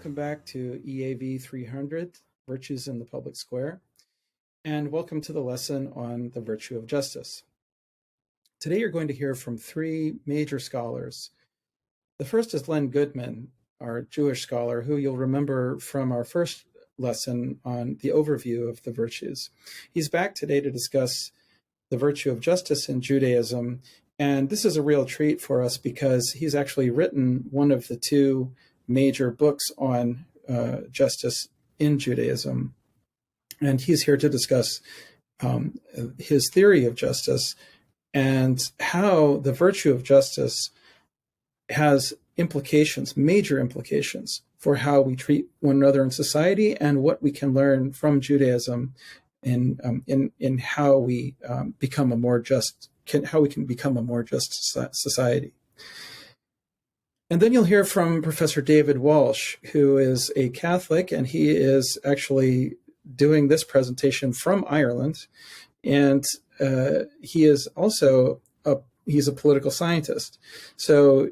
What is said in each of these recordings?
welcome back to EAV 300, Virtues in the Public Square, and welcome to the lesson on the virtue of justice. Today you're going to hear from three major scholars. The first is Lenn Goodman, our Jewish scholar, who you'll remember from our first lesson on the overview of the virtues. He's back today to discuss the virtue of justice in Judaism, and this is a real treat for us because he's actually written one of the two major books on justice in Judaism. And he's here to discuss his theory of justice and how the virtue of justice has implications, major implications, for how we treat one another in society and what we can learn from Judaism in how we become a more just, how we can become a more just society. And then you'll hear from Professor David Walsh, who is a Catholic, and he is actually doing this presentation from Ireland. And he is also he's a political scientist. So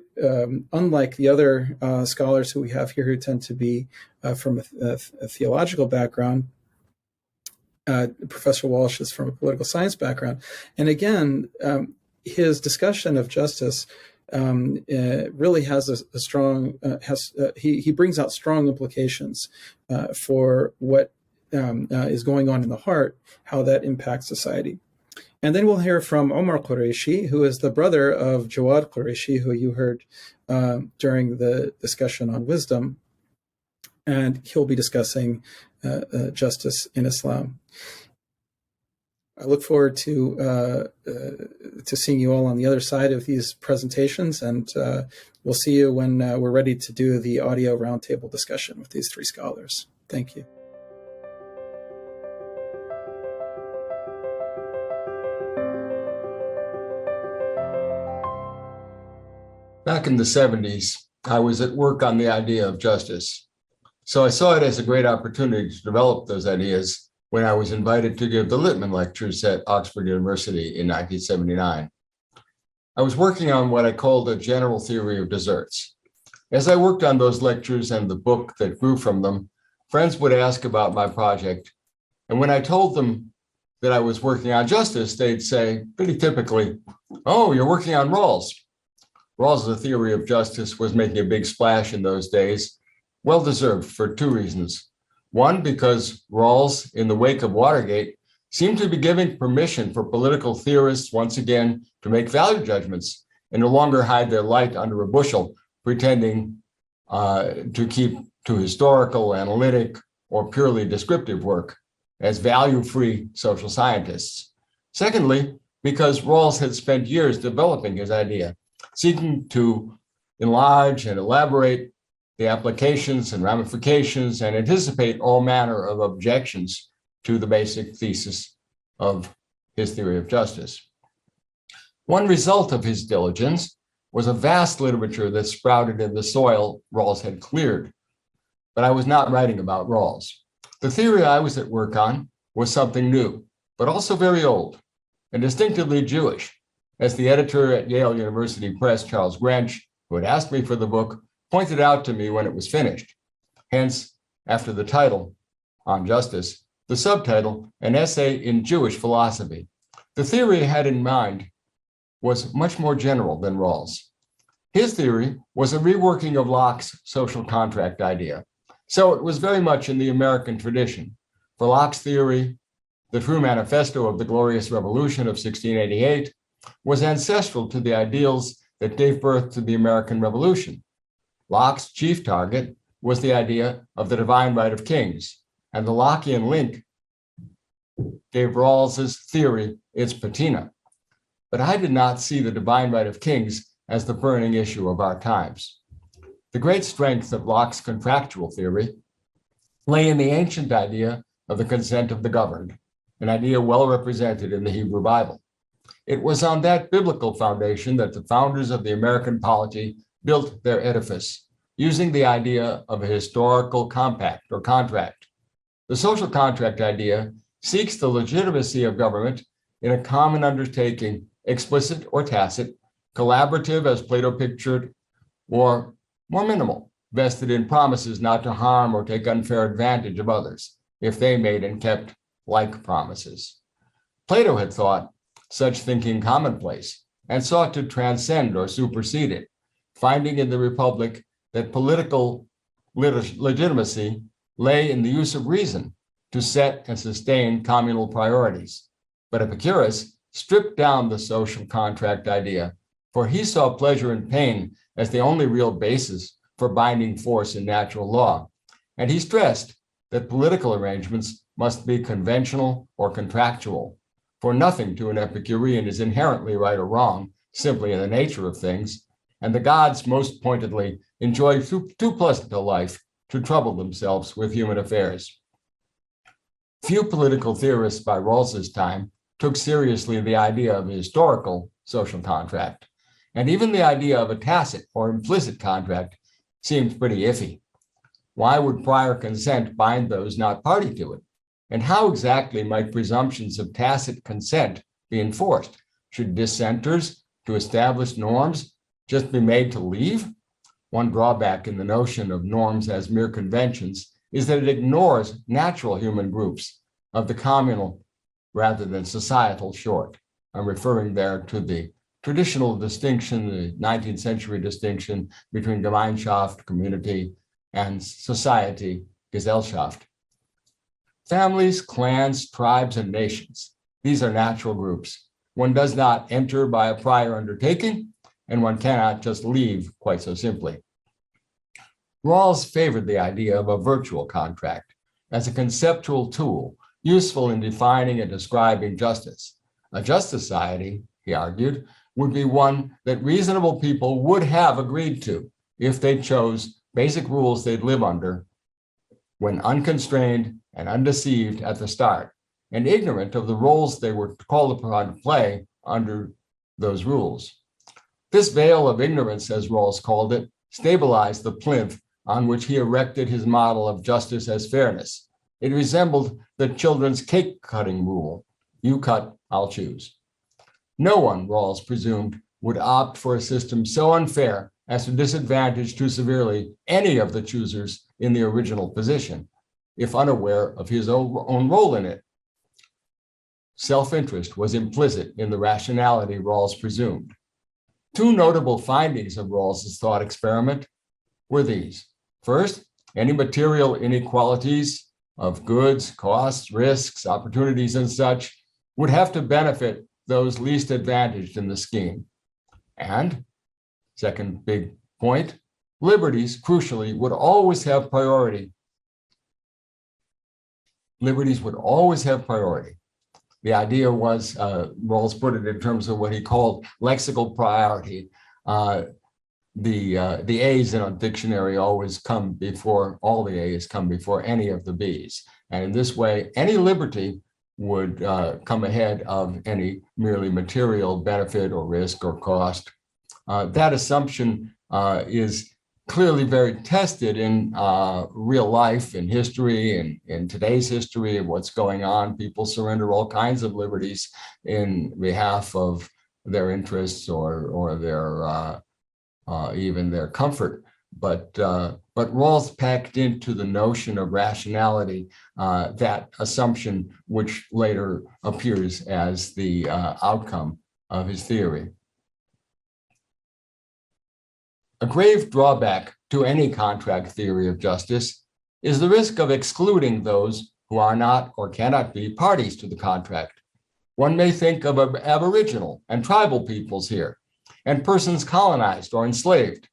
unlike the other scholars who we have here who tend to be from a theological background, Professor Walsh is from a political science background. And again, his discussion of justice really has a strong, he brings out strong implications for what is going on in the heart, how that impacts society. And then we'll hear from Omar Qureshi, who is the brother of Jawad Qureshi, who you heard during the discussion on wisdom. And he'll be discussing justice in Islam. I look forward to seeing you all on the other side of these presentations, and we'll see you when we're ready to do the audio roundtable discussion with these three scholars. Thank you. Back in the 70s, I was at work on the idea of justice. So I saw it as a great opportunity to develop those ideas when I was invited to give the Littman lectures at Oxford University in 1979. I was working on what I called a general theory of deserts. As I worked on those lectures and the book that grew from them, friends would ask about my project. And when I told them that I was working on justice, they'd say, pretty typically, "Oh, you're working on Rawls." Rawls' theory of justice was making a big splash in those days, well-deserved for two reasons. One, because Rawls, in the wake of Watergate, seemed to be giving permission for political theorists once again to make value judgments and no longer hide their light under a bushel, pretending to keep to historical, analytic, or purely descriptive work as value-free social scientists. Secondly, because Rawls had spent years developing his idea, seeking to enlarge and elaborate the applications and ramifications and anticipate all manner of objections to the basic thesis of his theory of justice. One result of his diligence was a vast literature that sprouted in the soil Rawls had cleared. But I was not writing about Rawls. The theory I was at work on was something new, but also very old and distinctively Jewish, as the editor at Yale University Press, Charles Grench, who had asked me for the book, pointed out to me when it was finished. Hence, after the title, On Justice, the subtitle, An Essay in Jewish Philosophy. The theory I had in mind was much more general than Rawls. His theory was a reworking of Locke's social contract idea. So it was very much in the American tradition. For Locke's theory, the true manifesto of the Glorious Revolution of 1688 was ancestral to the ideals that gave birth to the American Revolution. Locke's chief target was the idea of the divine right of kings, and the Lockean link gave Rawls's theory its patina. But I did not see the divine right of kings as the burning issue of our times. The great strength of Locke's contractual theory lay in the ancient idea of the consent of the governed, an idea well represented in the Hebrew Bible. It was on that biblical foundation that the founders of the American polity built their edifice, using the idea of a historical compact or contract. The social contract idea seeks the legitimacy of government in a common undertaking, explicit or tacit, collaborative as Plato pictured, or more minimal, vested in promises not to harm or take unfair advantage of others if they made and kept like promises. Plato had thought such thinking commonplace and sought to transcend or supersede it, finding in the Republic that political legitimacy lay in the use of reason to set and sustain communal priorities. But Epicurus stripped down the social contract idea, for he saw pleasure and pain as the only real basis for binding force in natural law. And he stressed that political arrangements must be conventional or contractual, for nothing to an Epicurean is inherently right or wrong, simply in the nature of things, and the gods most pointedly enjoy too pleasant a life to trouble themselves with human affairs. Few political theorists by Rawls's time took seriously the idea of a historical social contract, and even the idea of a tacit or implicit contract seemed pretty iffy. Why would prior consent bind those not party to it? And how exactly might presumptions of tacit consent be enforced? Should dissenters to established norms just be made to leave? One drawback in the notion of norms as mere conventions is that it ignores natural human groups of the communal rather than societal sort. I'm referring there to the traditional distinction, the 19th century distinction between Gemeinschaft, community, and society, Gesellschaft. Families, clans, tribes, and nations. These are natural groups. One does not enter by a prior undertaking, and one cannot just leave quite so simply. Rawls favored the idea of a virtual contract as a conceptual tool useful in defining and describing justice. A just society, he argued, would be one that reasonable people would have agreed to if they chose basic rules they'd live under when unconstrained and undeceived at the start, and ignorant of the roles they were called upon to play under those rules. This veil of ignorance, as Rawls called it, stabilized the plinth on which he erected his model of justice as fairness. It resembled the children's cake cutting rule. You cut, I'll choose. No one, Rawls presumed, would opt for a system so unfair as to disadvantage too severely any of the choosers in the original position, if unaware of his own role in it. Self-interest was implicit in the rationality Rawls presumed. Two notable findings of Rawls's thought experiment were these. First, any material inequalities of goods, costs, risks, opportunities, and such would have to benefit those least advantaged in the scheme. And, second big point, liberties, crucially, would always have priority. Liberties would always have priority. The idea was, Rawls put it in terms of what he called lexical priority. The A's in a dictionary always come before, all the A's come before any of the B's. And in this way, any liberty would come ahead of any merely material benefit or risk or cost. That assumption is clearly very tested in real life, in history, and in today's history of what's going on. People surrender all kinds of liberties in behalf of their interests or their even their comfort. But Rawls packed into the notion of rationality that assumption, which later appears as the outcome of his theory. A grave drawback to any contract theory of justice is the risk of excluding those who are not or cannot be parties to the contract. One may think of Aboriginal and tribal peoples here, and persons colonized or enslaved.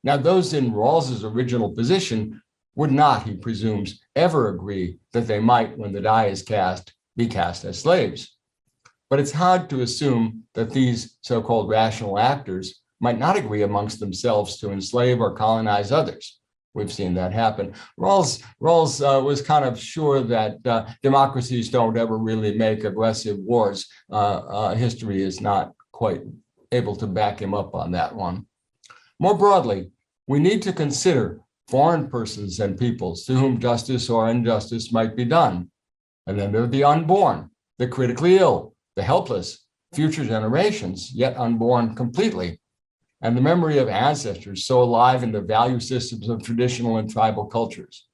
Now, those in Rawls's original position would not, he presumes, ever agree that they might, when the die is cast, be cast as slaves. But it's hard to assume that these so-called rational actors might not agree amongst themselves to enslave or colonize others. We've seen that happen. Rawls was kind of sure that democracies don't ever really make aggressive wars. History is not quite able to back him up on that one. More broadly, we need to consider foreign persons and peoples to whom justice or injustice might be done. And then there are the unborn, the critically ill, the helpless, future generations, yet unborn completely. and the memory of ancestors so alive in the value systems of traditional and tribal cultures?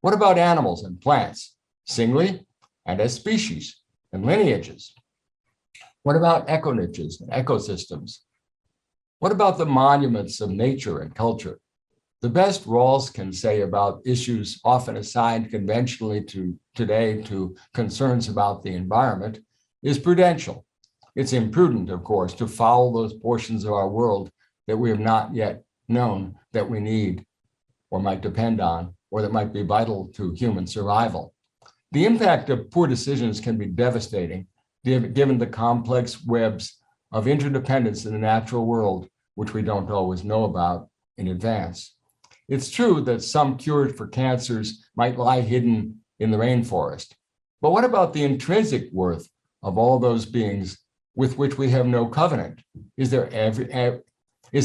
What about animals and plants, singly and as species and lineages? What about eco-niches and ecosystems? What about the monuments of nature and culture? The best Rawls can say about issues often assigned conventionally today to concerns about the environment is prudential. It's imprudent, of course, to foul those portions of our world that we have not yet known that we need or might depend on, or that might be vital to human survival. The impact of poor decisions can be devastating, given the complex webs of interdependence in the natural world, which we don't always know about in advance. It's true that some cures for cancers might lie hidden in the rainforest. But what about the intrinsic worth of all those beings with which we have no covenant? Is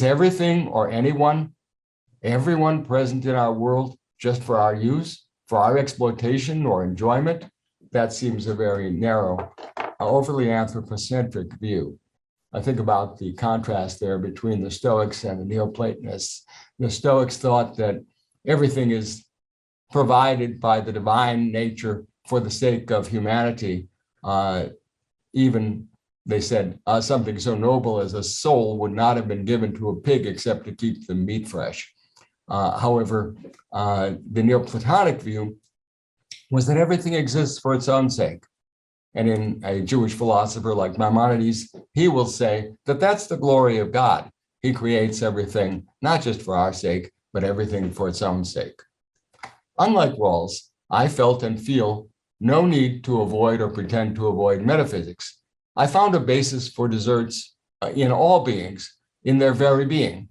everything or everyone present in our world just for our use, for our exploitation or enjoyment? That seems a very narrow, overly anthropocentric view. I think about the contrast there between the Stoics and the Neoplatonists. The Stoics thought that everything is provided by the divine nature for the sake of humanity. Even, they said, something so noble as a soul would not have been given to a pig except to keep the meat fresh. However, the Neoplatonic view was that everything exists for its own sake. And in a Jewish philosopher like Maimonides, he will say that that's the glory of God. He creates everything, not just for our sake, but everything for its own sake. Unlike Rawls, I felt and feel no need to avoid or pretend to avoid metaphysics. I found a basis for deserts in all beings, in their very being,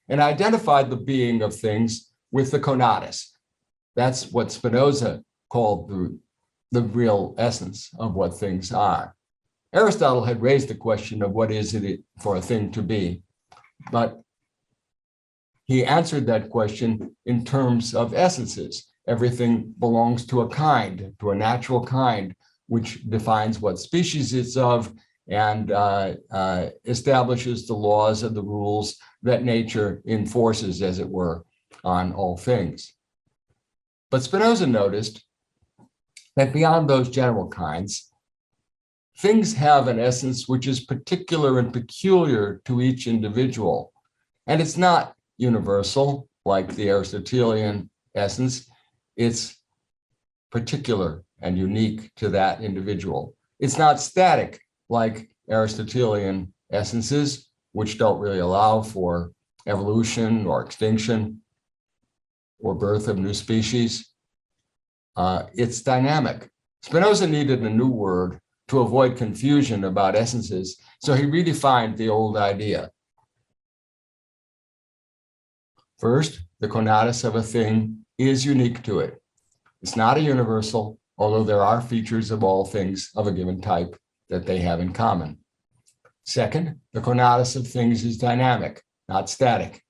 and identified the being of things with the conatus. That's what Spinoza called the real essence of what things are. Aristotle had raised the question of what is it for a thing to be, but he answered that question in terms of essences. Everything belongs to a kind, to a natural kind, which defines what species it's of and establishes the laws and the rules that nature enforces, as it were, on all things. But Spinoza noticed that beyond those general kinds, things have an essence which is particular and peculiar to each individual. And it's not universal, like the Aristotelian essence. It's particular and unique to that individual. It's not static, like Aristotelian essences, which don't really allow for evolution or extinction or birth of new species. It's dynamic. Spinoza needed a new word to avoid confusion about essences, so he redefined the old idea. First, the conatus of a thing is unique to it. It's not a universal, although there are features of all things of a given type that they have in common. Second, the conatus of things is dynamic, not static.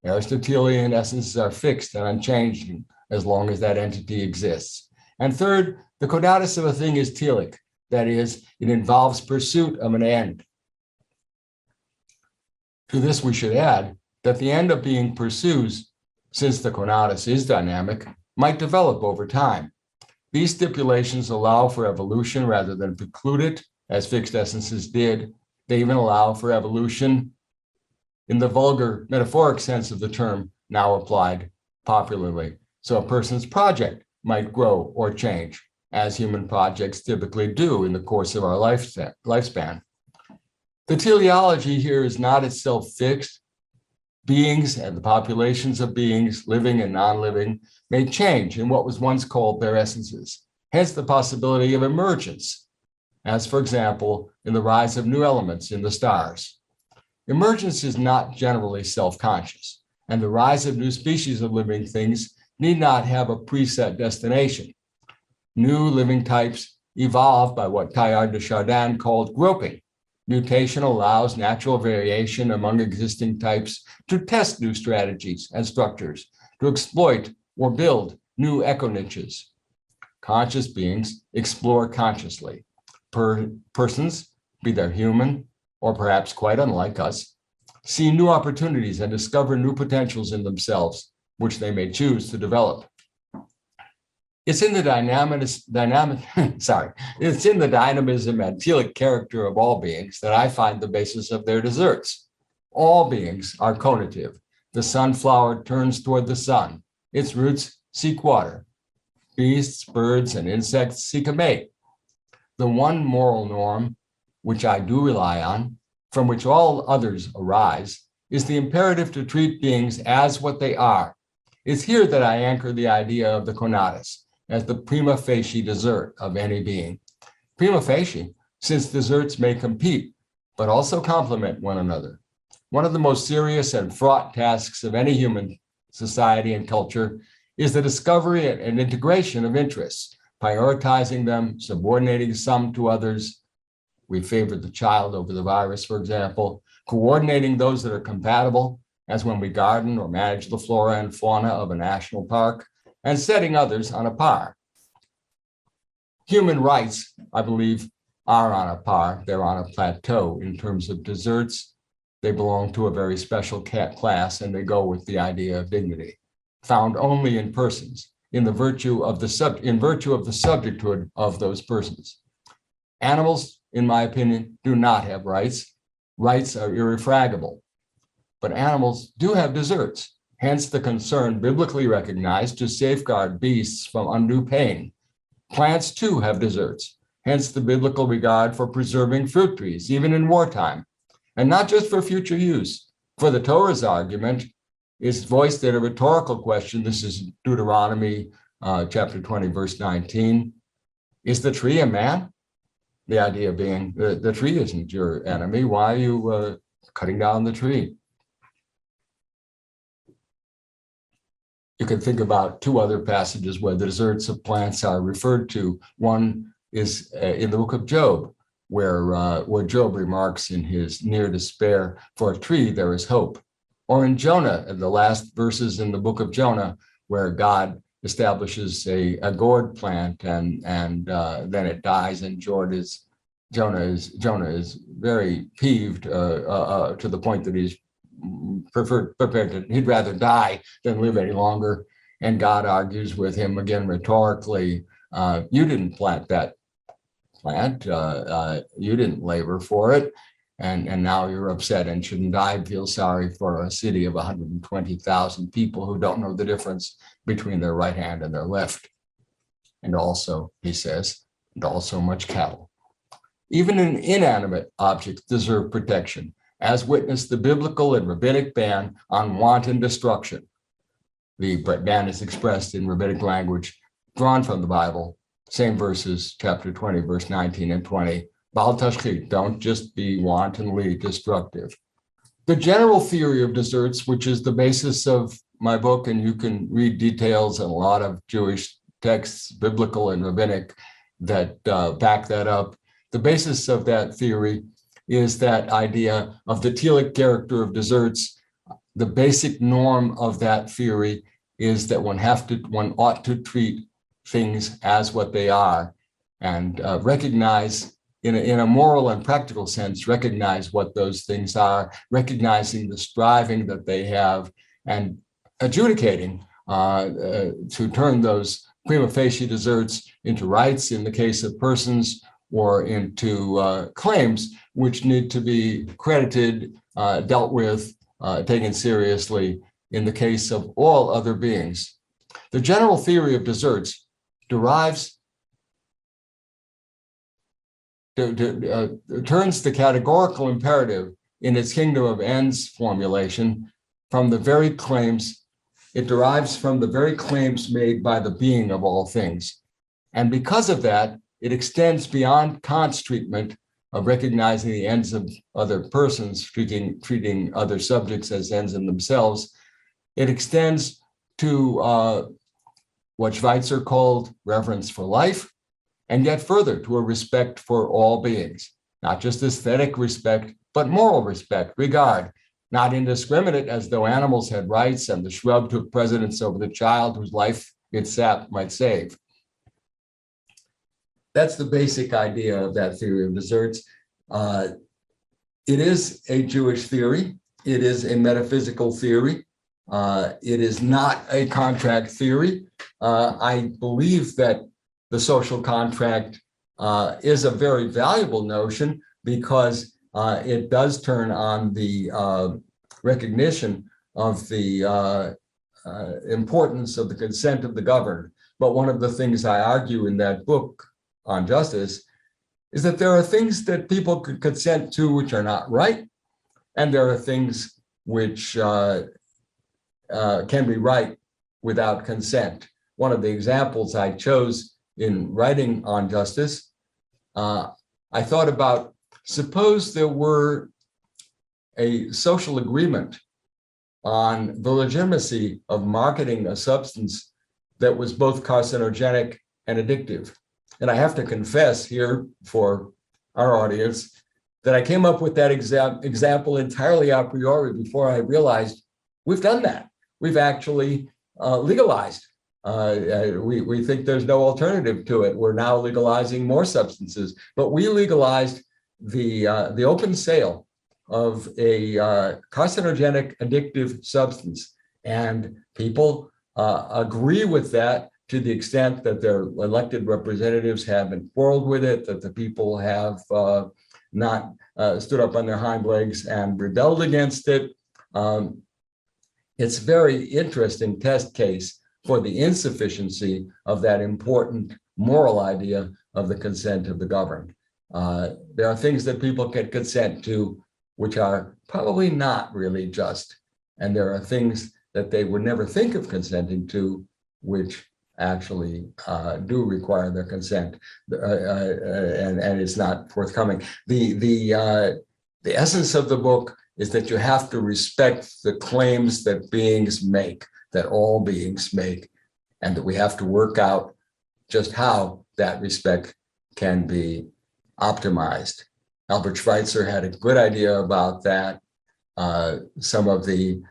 Aristotelian essences are fixed and unchanging as long as that entity exists. And third, the conatus of a thing is telic, that is, it involves pursuit of an end. To this, we should add that the end of being pursues, since the conatus is dynamic, might develop over time. These stipulations allow for evolution rather than preclude it, as fixed essences did. They even allow for evolution in the vulgar metaphoric sense of the term now applied popularly. So a person's project might grow or change, as human projects typically do in the course of our lifespan. The teleology here is not itself fixed. Beings and the populations of beings, living and non-living, may change in what was once called their essences, hence the possibility of emergence, as for example, in the rise of new elements in the stars. Emergence is not generally self-conscious, and the rise of new species of living things need not have a preset destination. New living types evolve by what Teilhard de Chardin called groping. Mutation allows natural variation among existing types to test new strategies and structures, to exploit or build new eco-niches. Conscious beings explore consciously. Persons, be they human or perhaps quite unlike us, see new opportunities and discover new potentials in themselves, which they may choose to develop. It's in the it's in the dynamism and telic character of all beings that I find the basis of their deserts. All beings are conative. The sunflower turns toward the sun. Its roots seek water. Beasts, birds, and insects seek a mate. The one moral norm, which I do rely on, from which all others arise, is the imperative to treat beings as what they are. It's here that I anchor the idea of the conatus as the prima facie desert of any being. Prima facie, since deserts may compete, but also complement one another. One of the most serious and fraught tasks of any human society and culture is the discovery and integration of interests, prioritizing them, subordinating some to others. We favor the child over the virus, for example, coordinating those that are compatible, as when we garden or manage the flora and fauna of a national park, and setting others on a par. Human rights, I believe, are on a par. They're on a plateau in terms of deserts. They belong to a very special class, and they go with the idea of dignity, found only in persons, in virtue of the subjecthood of those persons. Animals, in my opinion, do not have rights. Rights are irrefragable. But animals do have deserts, hence the concern biblically recognized to safeguard beasts from undue pain. Plants too have deserts, hence the biblical regard for preserving fruit trees, even in wartime, and not just for future use. For the Torah's argument is voiced in a rhetorical question. This is Deuteronomy chapter 20, verse 19. Is the tree a man? The idea being the tree isn't your enemy. Why are you cutting down the tree? You can think about two other passages where the deserts of plants are referred to. One is in the book of Job, where Job remarks in his near despair, for a tree there is hope. Or in Jonah, in the last verses in the book of Jonah, where God establishes a gourd plant and then it dies, and Jonah is very peeved to the point that he's prepared to, he'd rather die than live any longer. And God argues with him again rhetorically, you didn't plant that plant, you didn't labor for it, and now you're upset, and shouldn't I feel sorry for a city of 120,000 people who don't know the difference between their right hand and their left? And also, he says, and also much cattle. Even an inanimate objects deserve protection, as witnessed the biblical and rabbinic ban on wanton destruction. The ban is expressed in rabbinic language drawn from the Bible, same verses, chapter 20, verse 19 and 20. Bal tashchit, don't just be wantonly destructive. The general theory of deserts, which is the basis of my book, and you can read details in a lot of Jewish texts, biblical and rabbinic, that back that up. The basis of that theory is that idea of the telic character of deserts. The basic norm of that theory is that one ought to treat things as what they are, and recognize in a moral and practical sense, recognize what those things are, recognizing the striving that they have, and adjudicating to turn those prima facie deserts into rights in the case of persons, or into claims which need to be credited, dealt with, taken seriously in the case of all other beings. The general theory of deserts turns the categorical imperative in its kingdom of ends formulation from the very claims, it derives from the very claims made by the being of all things. And because of that, it extends beyond Kant's treatment of recognizing the ends of other persons, treating other subjects as ends in themselves. It extends to what Schweitzer called reverence for life, and yet further to a respect for all beings, not just aesthetic respect, but moral respect, regard, not indiscriminate as though animals had rights and the shrub took precedence over the child whose life its sap might save. That's the basic idea of that theory of deserts. It is a Jewish theory. It is a metaphysical theory. It is not a contract theory. I believe that the social contract is a very valuable notion because it does turn on the recognition of the importance of the consent of the governed. But one of the things I argue in that book on justice is that there are things that people could consent to which are not right, and there are things which can be right without consent. One of the examples I chose in writing on justice, I thought about, suppose there were a social agreement on the legitimacy of marketing a substance that was both carcinogenic and addictive. And I have to confess here for our audience that I came up with that example entirely a priori before I realized we've done that. We've actually legalized. We think there's no alternative to it. We're now legalizing more substances, but we legalized the open sale of a carcinogenic addictive substance. And people agree with that to the extent that their elected representatives have been quarreled with it, that the people have not stood up on their hind legs and rebelled against it. It's a very interesting test case for the insufficiency of that important moral idea of the consent of the governed. There are things that people can consent to which are probably not really just. And there are things that they would never think of consenting to, which actually do require their consent, and it's not forthcoming. The essence of the book is that you have to respect the claims that beings make, that all beings make, and that we have to work out just how that respect can be optimized. Albert Schweitzer had a good idea about that. Some of the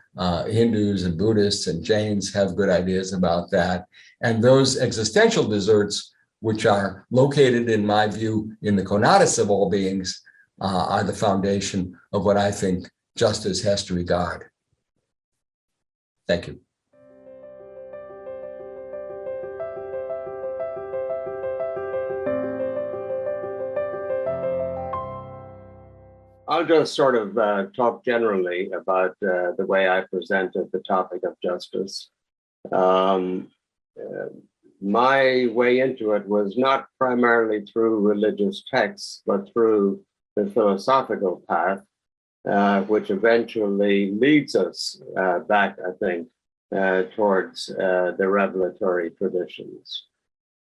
Hindus and Buddhists and Jains have good ideas about that. And those existential desserts, which are located, in my view, in the conatus of all beings, are the foundation of what I think justice has to regard. Thank you. I'll just sort of talk generally about the way I presented the topic of justice. My way into it was not primarily through religious texts, but through the philosophical path, which eventually leads us back, I think, towards the revelatory traditions.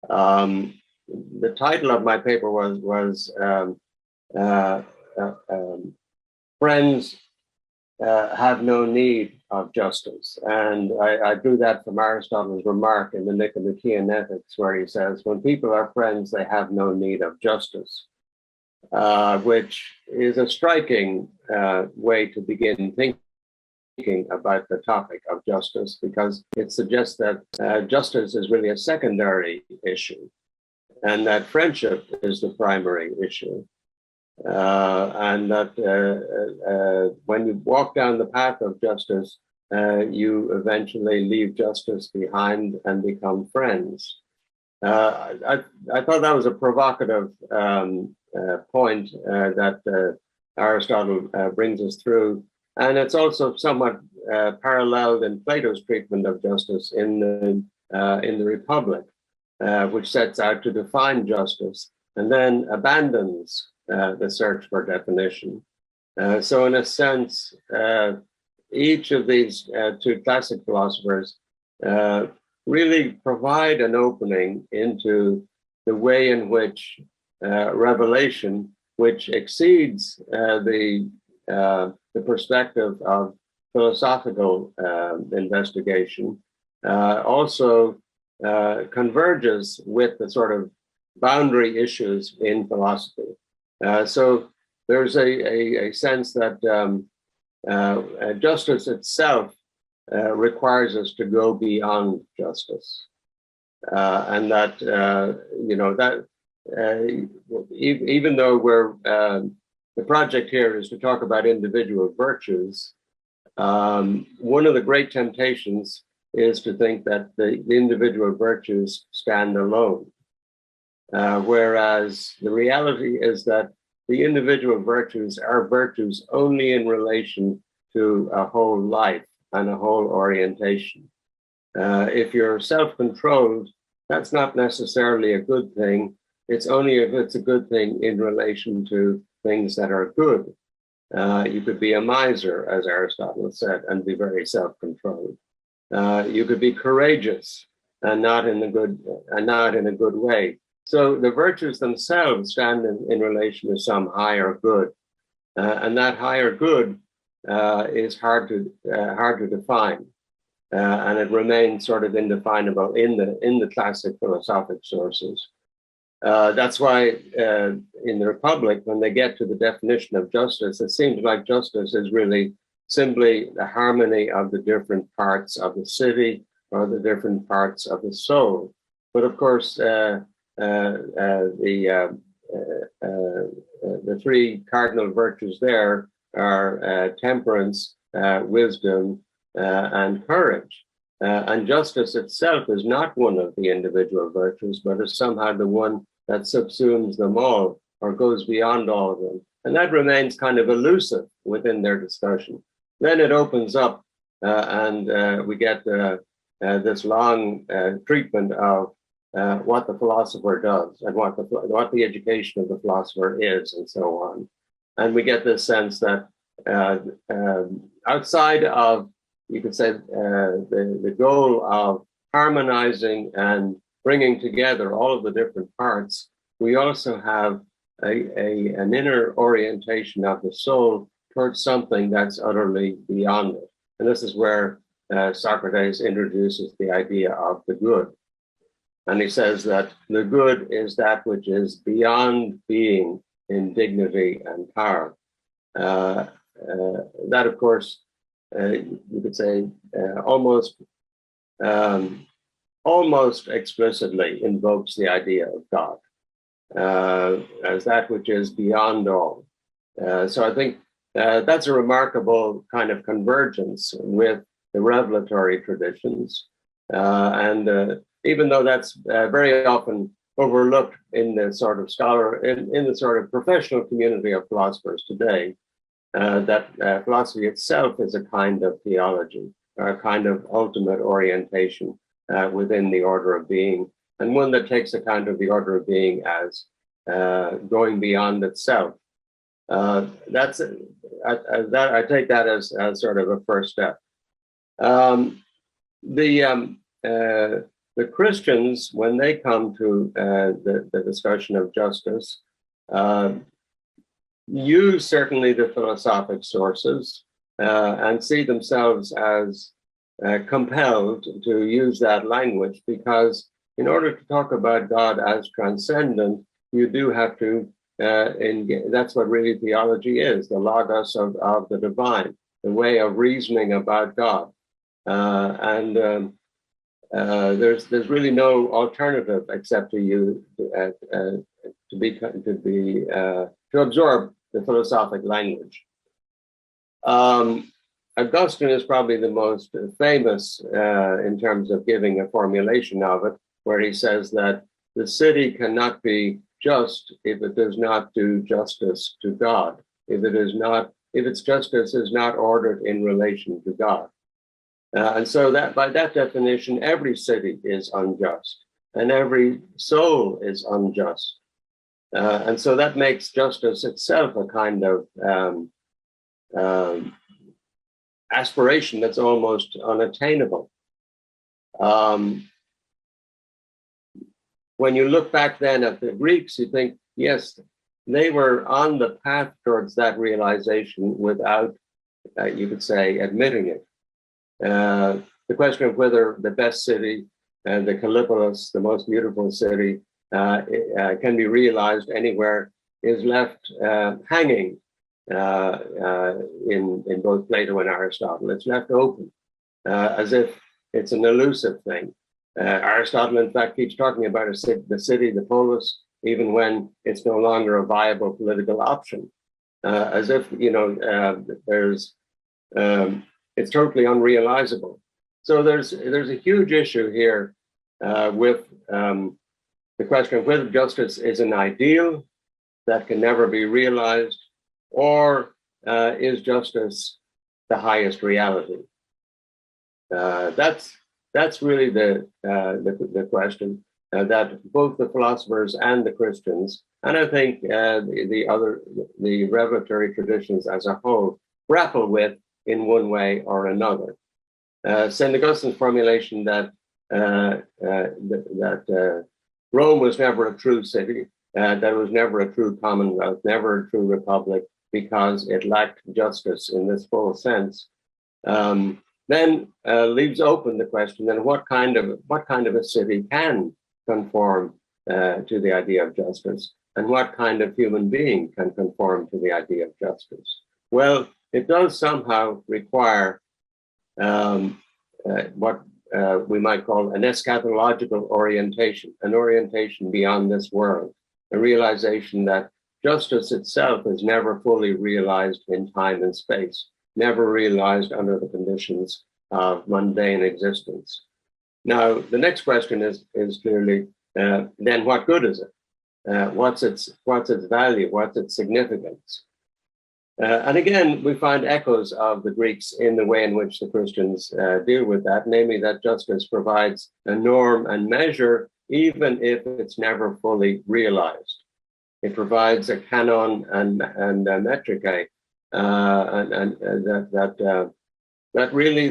The title of my paper was Friends have no need of justice. And I drew that from Aristotle's remark in the Nicomachean Ethics, where he says, when people are friends, they have no need of justice, which is a striking way to begin thinking about the topic of justice, because it suggests that justice is really a secondary issue and that friendship is the primary issue. And that when you walk down the path of justice, you eventually leave justice behind and become friends. I thought that was a provocative point that Aristotle brings us through. And it's also somewhat paralleled in Plato's treatment of justice in the Republic, which sets out to define justice and then abandons the search for definition. So in a sense, each of these two classic philosophers really provide an opening into the way in which revelation, which exceeds the perspective of philosophical investigation, also converges with the sort of boundary issues in philosophy. So there's a sense that justice itself requires us to go beyond justice, and that even though we're the project here is to talk about individual virtues, One of the great temptations is to think that the individual virtues stand alone, whereas the reality is that the individual virtues are virtues only in relation to a whole life and a whole orientation. If you're self-controlled, that's not necessarily a good thing. It's only if it's a good thing in relation to things that are good. You could be a miser, as Aristotle said, and be very self-controlled. You could be courageous and not in a good way. So the virtues themselves stand in relation to some higher good, and that higher good is hard to define, and it remains sort of indefinable in the classic philosophic sources. That's why in the Republic, when they get to the definition of justice, it seems like justice is really simply the harmony of the different parts of the city or the different parts of the soul. But of course, the three cardinal virtues there are temperance, wisdom, and courage. And justice itself is not one of the individual virtues, but is somehow the one that subsumes them all or goes beyond all of them. And that remains kind of elusive within their discussion. Then it opens up and we get this long treatment of what the philosopher does and what the education of the philosopher is and so on. And we get this sense that outside of, you could say, the goal of harmonizing and bringing together all of the different parts, we also have an inner orientation of the soul towards something that's utterly beyond it. And this is where Socrates introduces the idea of the good. And he says that the good is that which is beyond being in dignity and power. That, of course, you could say almost explicitly invokes the idea of God as that which is beyond all. So I think that's a remarkable kind of convergence with the revelatory traditions. And even though that's very often overlooked in the sort of in the sort of professional community of philosophers today, that philosophy itself is a kind of theology, or a kind of ultimate orientation within the order of being, and one that takes account of the order of being as going beyond itself. I take that as sort of a first step. The Christians, when they come to the discussion of justice, use certainly the philosophic sources and see themselves as compelled to use that language, because in order to talk about God as transcendent, you do have to that's what really theology is, the logos of the divine, the way of reasoning about God. There's really no alternative except to absorb the philosophic language. Augustine is probably the most famous in terms of giving a formulation of it, where he says that the city cannot be just if it does not do justice to God, if its justice is not ordered in relation to God. And so that by that definition, every city is unjust and every soul is unjust. And so that makes justice itself a kind of aspiration that's almost unattainable. When you look back then at the Greeks, you think, yes, they were on the path towards that realization without, you could say, admitting it. The question of whether the best city, the Callipolis, the most beautiful city, can be realized anywhere is left hanging in both Plato and Aristotle. It's left open as if it's an elusive thing. Aristotle, in fact, keeps talking about the city, the polis, even when it's no longer a viable political option, as if there's it's totally unrealizable. So there's a huge issue here with the question of whether justice is an ideal that can never be realized, or is justice the highest reality? That's really the question that both the philosophers and the Christians, and I think the revelatory traditions as a whole, grapple with in one way or another. St. Augustine's formulation that Rome was never a true city, that it was never a true commonwealth, never a true republic, because it lacked justice in this full sense, then leaves open the question: then what kind of a city can conform to the idea of justice, and what kind of human being can conform to the idea of justice? Well, it does somehow require what we might call an eschatological orientation, an orientation beyond this world, a realization that justice itself is never fully realized in time and space, never realized under the conditions of mundane existence. Now, the next question is clearly, then what good is it? What's its value? What's its significance? And again, we find echoes of the Greeks in the way in which the Christians deal with that, namely that justice provides a norm and measure, even if it's never fully realized. It provides a canon and metricae, and that really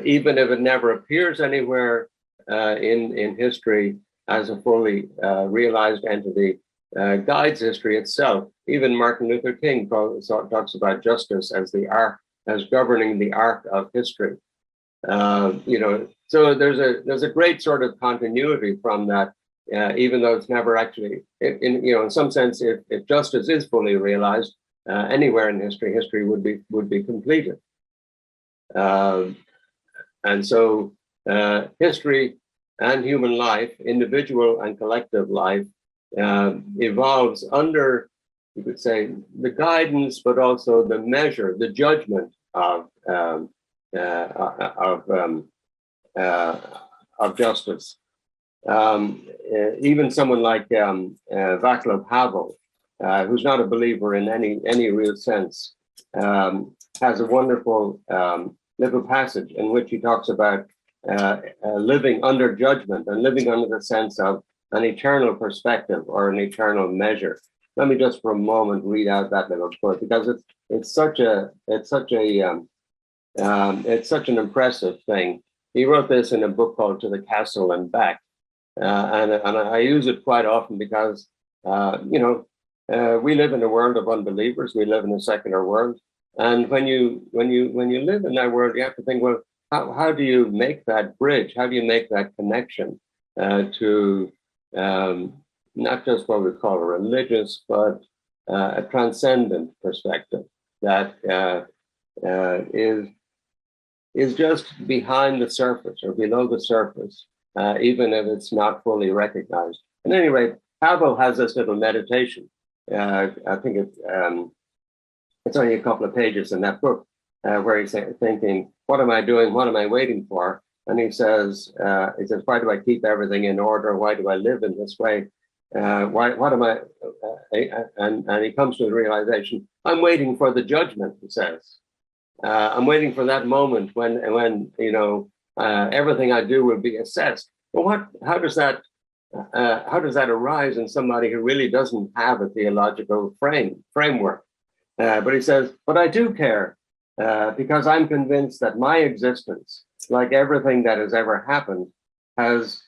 even if it never appears anywhere in history as a fully realized entity, guides history itself. Even Martin Luther King talks about justice as the arc, as governing the arc of history. So there's a great sort of continuity from that, even though it's never actually, in some sense, if justice is fully realized anywhere in history, history would be completed. And so history and human life, individual and collective life, evolves under, you could say, the guidance, but also the measure, the judgment of justice. Even someone like Václav Havel, who's not a believer in any real sense, has a wonderful little passage in which he talks about living under judgment and living under the sense of an eternal perspective or an eternal measure. Let me just for a moment read out that little quote, because it's such an impressive thing. He wrote this in a book called To the Castle and Back, and I use it quite often because we live in a world of unbelievers. We live in a secular world, and when you live in that world, you have to think, well, how do you make that bridge? How do you make that connection to not just what we call a religious, but a transcendent perspective that is just behind the surface or below the surface, even if it's not fully recognized. At any rate, Havel has this little meditation. I think it's only a couple of pages in that book where he's thinking, what am I doing? What am I waiting for? And he says, why do I keep everything in order? Why do I live in this way? What am I? And he comes to the realization, I'm waiting for the judgment, he says. I'm waiting for that moment when everything I do will be assessed. Well, how does that arise in somebody who really doesn't have a theological framework? But he says, but I do care because I'm convinced that my existence, like everything that has ever happened, has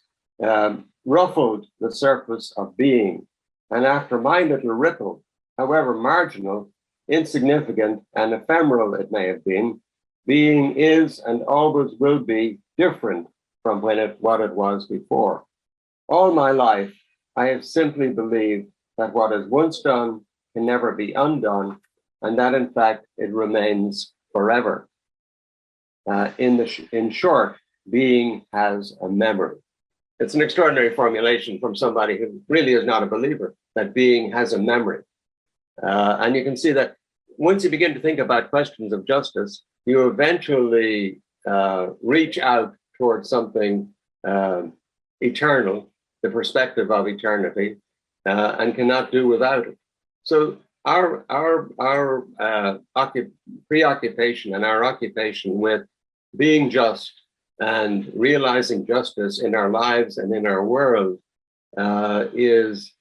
ruffled the surface of being. And after my little ripple, however marginal, insignificant, and ephemeral it may have been, being is and always will be different from what it was before. All my life, I have simply believed that what is once done can never be undone, and that in fact it remains forever. In short, being has a memory. It's an extraordinary formulation from somebody who really is not a believer, that being has a memory. And you can see that once you begin to think about questions of justice, you eventually reach out towards something eternal, the perspective of eternity, and cannot do without it. So our preoccupation and our occupation with being just and realizing justice in our lives and in our world is,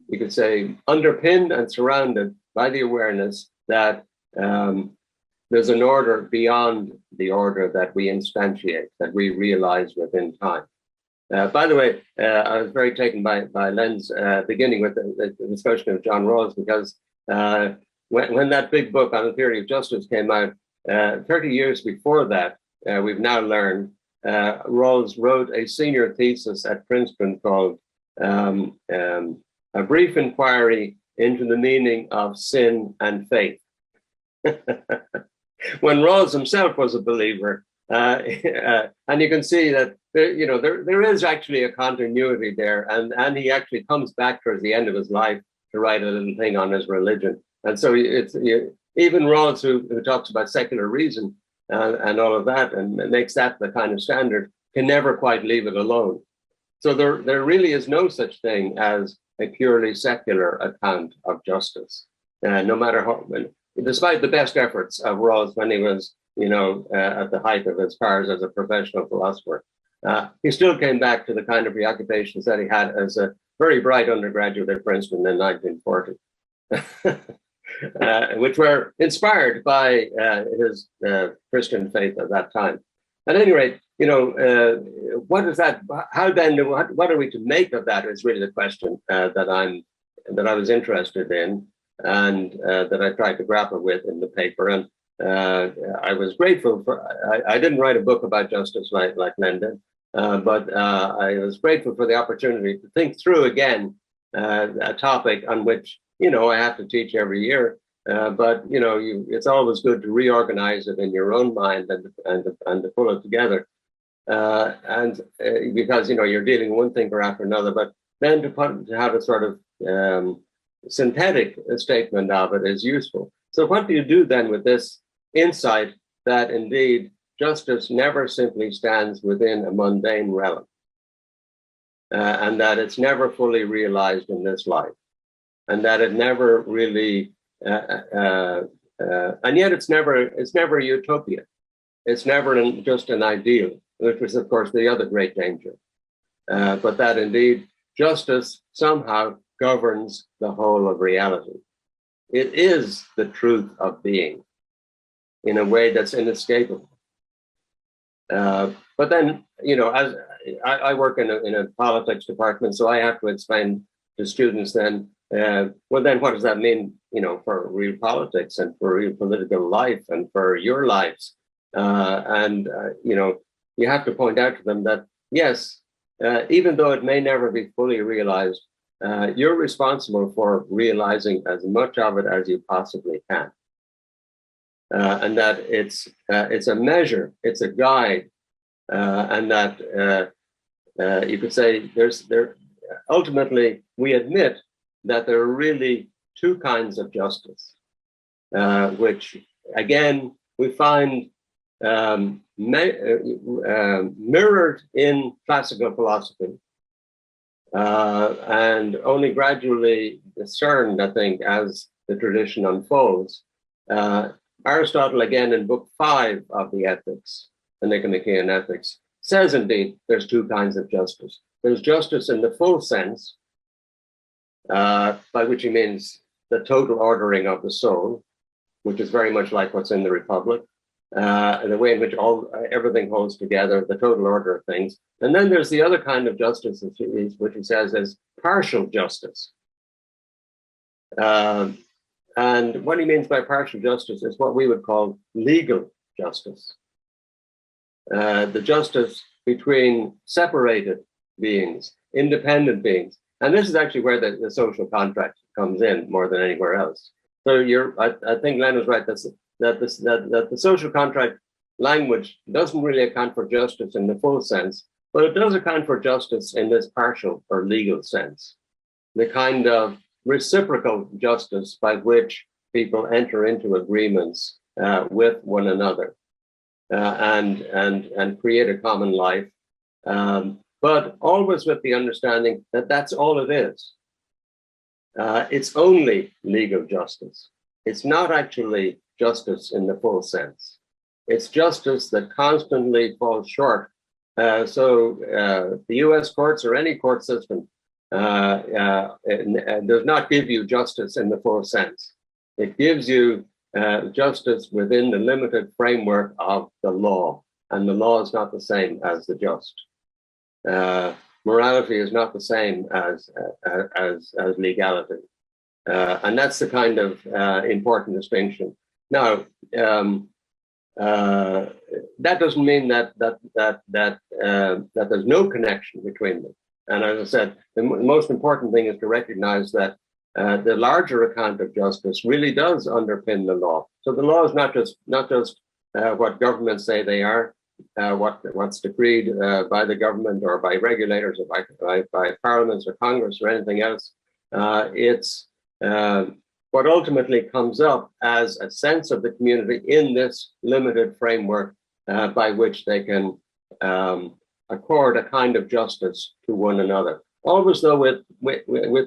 you could say, underpinned and surrounded by the awareness that there's an order beyond the order that we instantiate, that we realize within time. By the way, I was very taken by Lenn's beginning with the discussion of John Rawls, because when that big book on the theory of justice came out, 30 years before that, we've now learned, Rawls wrote a senior thesis at Princeton called A Brief Inquiry into the Meaning of Sin and Faith. When Rawls himself was a believer, and you can see that there is actually a continuity there, and he actually comes back towards the end of his life to write a little thing on his religion. And so it's even Rawls, who talks about secular reason and all of that, and makes that the kind of standard, can never quite leave it alone. So there really is no such thing as a purely secular account of justice, no matter how, despite the best efforts of Rawls when he was, at the height of his powers as a professional philosopher. He still came back to the kind of preoccupations that he had as a very bright undergraduate at Princeton in 1940, which were inspired by his Christian faith at that time. At any rate, what is that? How then? What are we to make of that? Is really the question that I was interested in, and that I tried to grapple with in the paper. And I was grateful for. I didn't write a book about justice like Lenn did, but I was grateful for the opportunity to think through again a topic on which I have to teach every year. But it's always good to reorganize it in your own mind and to pull it together. And because you're dealing with one thinker after another, but then to have a sort of synthetic statement of it is useful. So what do you do then with this insight that indeed justice never simply stands within a mundane realm, and that it's never fully realized in this life, and that it never really, and yet it's never a utopia. It's never just an ideal, which was of course the other great danger, but that indeed justice somehow governs the whole of reality. It is the truth of being in a way that's inescapable. But then, as I work in a politics department, so I have to explain to students then, well, then what does that mean, for real politics and for real political life and for your lives? And you have to point out to them that, yes, even though it may never be fully realized, you're responsible for realizing as much of it as you possibly can. And that it's a measure, it's a guide, and that you could say ultimately we admit that there are really two kinds of justice, which again we find mirrored in classical philosophy, and only gradually discerned, I think, as the tradition unfolds. Aristotle, again, in Book 5 of the Ethics, the Nicomachean Ethics, says indeed there's two kinds of justice. There's justice in the full sense, by which he means the total ordering of the soul, which is very much like what's in the Republic, the way in which everything holds together, the total order of things. And then there's the other kind of justice, which he says is partial justice. And what he means by partial justice is what we would call legal justice. The justice between separated beings, independent beings. And this is actually where the social contract comes in more than anywhere else. So I think Lenn was right that the social contract language doesn't really account for justice in the full sense, but it does account for justice in this partial or legal sense, the kind of reciprocal justice by which people enter into agreements with one another and create a common life, but always with the understanding that that's all it is. It's only legal justice. It's not actually justice in the full sense. It's justice that constantly falls short. So the US courts or any court system does not give you justice in the full sense. It gives you justice within the limited framework of the law, and the law is not the same as the just. Morality is not the same as legality, and that's the kind of important distinction. Now, that doesn't mean that there's no connection between them. And as I said, the most important thing is to recognize that the larger account of justice really does underpin the law. So the law is not just what governments say they are, what's decreed by the government or by regulators or by parliaments or Congress or anything else. It's what ultimately comes up as a sense of the community in this limited framework by which they can accord a kind of justice to one another. Always, though, with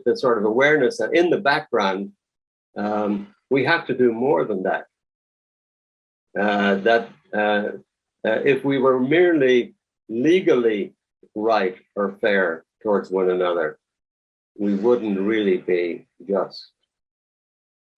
the sort of awareness that in the background, we have to do more than that. If we were merely legally right or fair towards one another, we wouldn't really be just.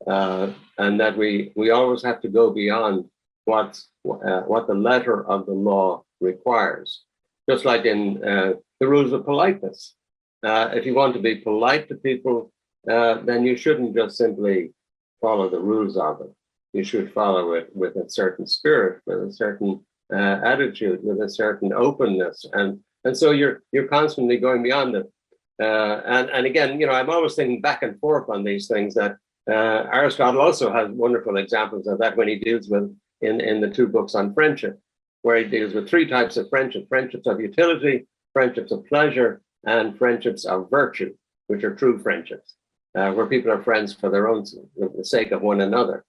And that we always have to go beyond what the letter of the law requires. Just like in the rules of politeness. If you want to be polite to people, then you shouldn't just simply follow the rules of it. You should follow it with a certain spirit, with a certain attitude, with a certain openness, and so you're constantly going beyond it. And again, I'm always thinking back and forth on these things. That Aristotle also has wonderful examples of that when he deals with in the two books on friendship, where he deals with three types of friendship: friendships of utility, friendships of pleasure, and friendships of virtue, which are true friendships, where people are friends for the sake of one another.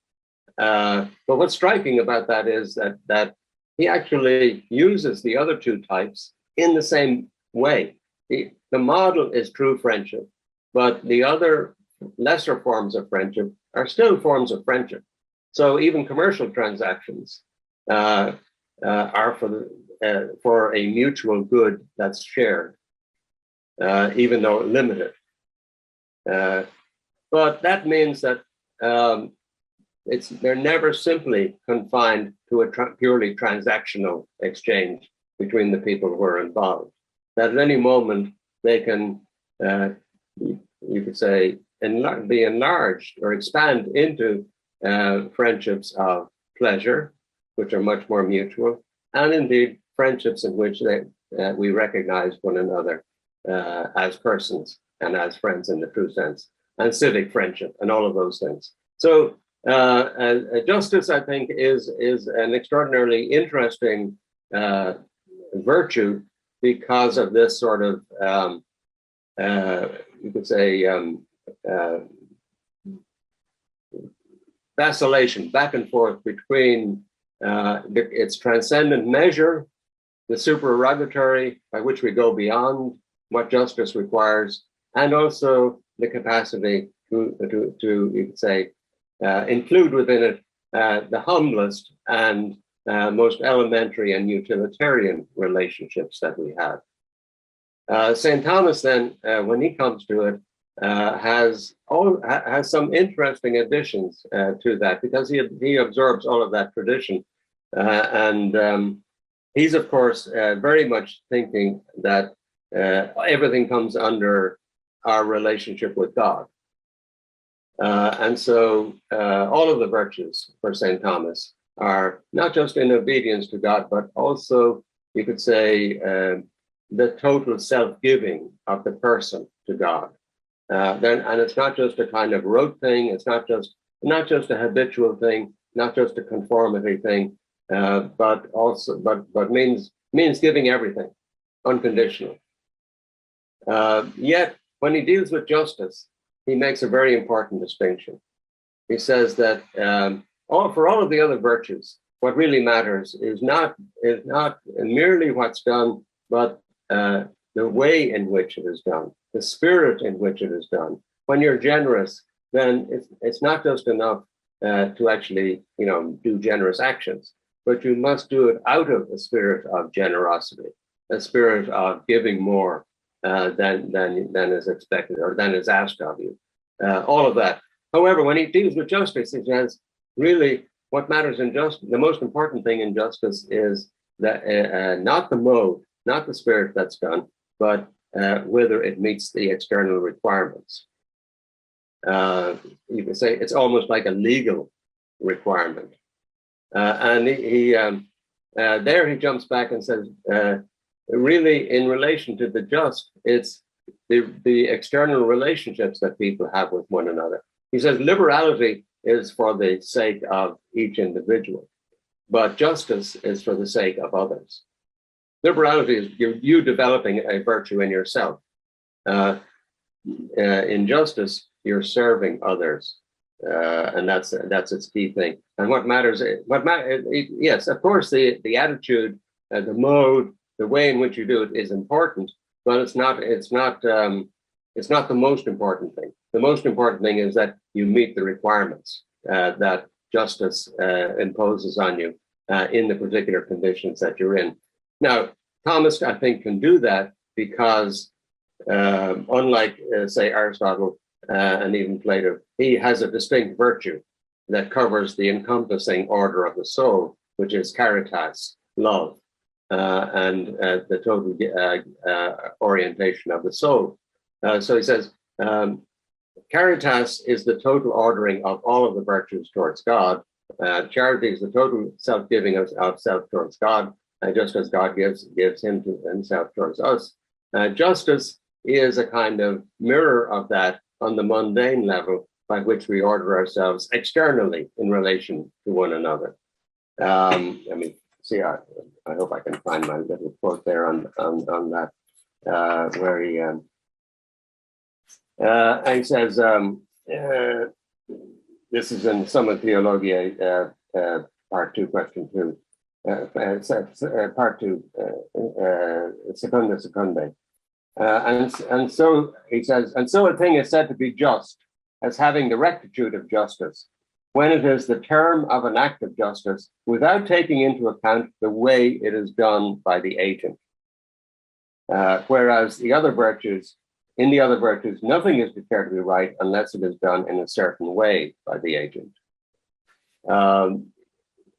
But what's striking about that is that he actually uses the other two types in the same way. The model is true friendship, but the other lesser forms of friendship are still forms of friendship. So even commercial transactions are for a mutual good that's shared, even though limited. But that means that they're never simply confined to a purely transactional exchange between the people who are involved. That at any moment they can, you could say, be enlarged or expand into friendships of pleasure, which are much more mutual, and indeed friendships in which we recognize one another as persons and as friends in the true sense, and civic friendship and all of those things. So justice, I think, is an extraordinarily interesting virtue because of this sort of, you could say, vacillation back and forth between its transcendent measure, the supererogatory by which we go beyond what justice requires, and also the capacity to you could say, include within it the humblest and most elementary and utilitarian relationships that we have. St. Thomas, then, when he comes to it, has some interesting additions to that, because he absorbs all of that tradition, and he's of course very much thinking that everything comes under our relationship with God. And so all of the virtues for St. Thomas are not just in obedience to God, but also, you could say, the total self-giving of the person to God. And it's not just a kind of rote thing. It's not just a habitual thing, not just a conformity thing, but means giving everything unconditionally. Yet when he deals with justice, he makes a very important distinction. he says that for all of the other virtues, what really matters is not merely what's done, but the way in which it is done, the spirit in which it is done. When you're generous, then it's not just enough to actually, do generous actions, but you must do it out of a spirit of generosity, a spirit of giving more than is expected or than is asked of you. All of that. However, when he deals with justice, he says, really, what matters in justice, the most important thing in justice is that not the mode, not the spirit that's done, but whether it meets the external requirements. You can say it's almost like a legal requirement. And there he jumps back and says, really, in relation to the just, it's the external relationships that people have with one another. He says liberality is for the sake of each individual, but justice is for the sake of others. Liberality is you developing a virtue in yourself. In justice, you're serving others, and that's its key thing. And what matters, yes, of course, the attitude, the mode, the way in which you do it is important, but it's not the most important thing. The most important thing is that you meet the requirements that justice imposes on you in the particular conditions that you're in. Now, Thomas, I think, can do that because, unlike, say, Aristotle and even Plato, he has a distinct virtue that covers the encompassing order of the soul, which is caritas, love, and the total orientation of the soul. So he says, caritas is the total ordering of all of the virtues towards God. Charity is the total self-giving of self towards God, just as God gives himself towards us. Justice is a kind of mirror of that on the mundane level by which we order ourselves externally in relation to one another. I hope I can find my little quote there on that, where he says, this is in Summa Theologiae, part 2, question 2, part 2, secunde. And so he says, and so a thing is said to be just as having the rectitude of justice, when it is the term of an act of justice without taking into account the way it is done by the agent. Whereas in the other virtues, nothing is declared to be right unless it is done in a certain way by the agent.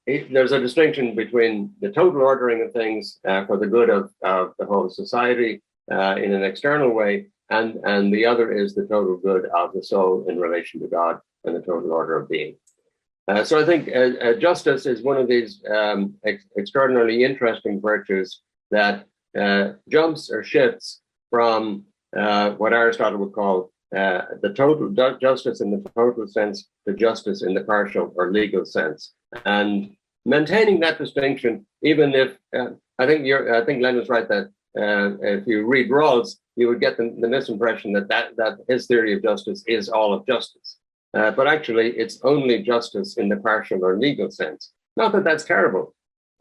There's a distinction between the total ordering of things for the good of the whole society in an external way, and the other is the total good of the soul in relation to God and the total order of being. So I think justice is one of these extraordinarily interesting virtues that jumps or shifts from what Aristotle would call the total justice in the total sense to justice in the partial or legal sense, and maintaining that distinction, even if I think Lenn is right that if you read Rawls, you would get the misimpression that his theory of justice is all of justice, but actually it's only justice in the partial or legal sense. Not that that's terrible,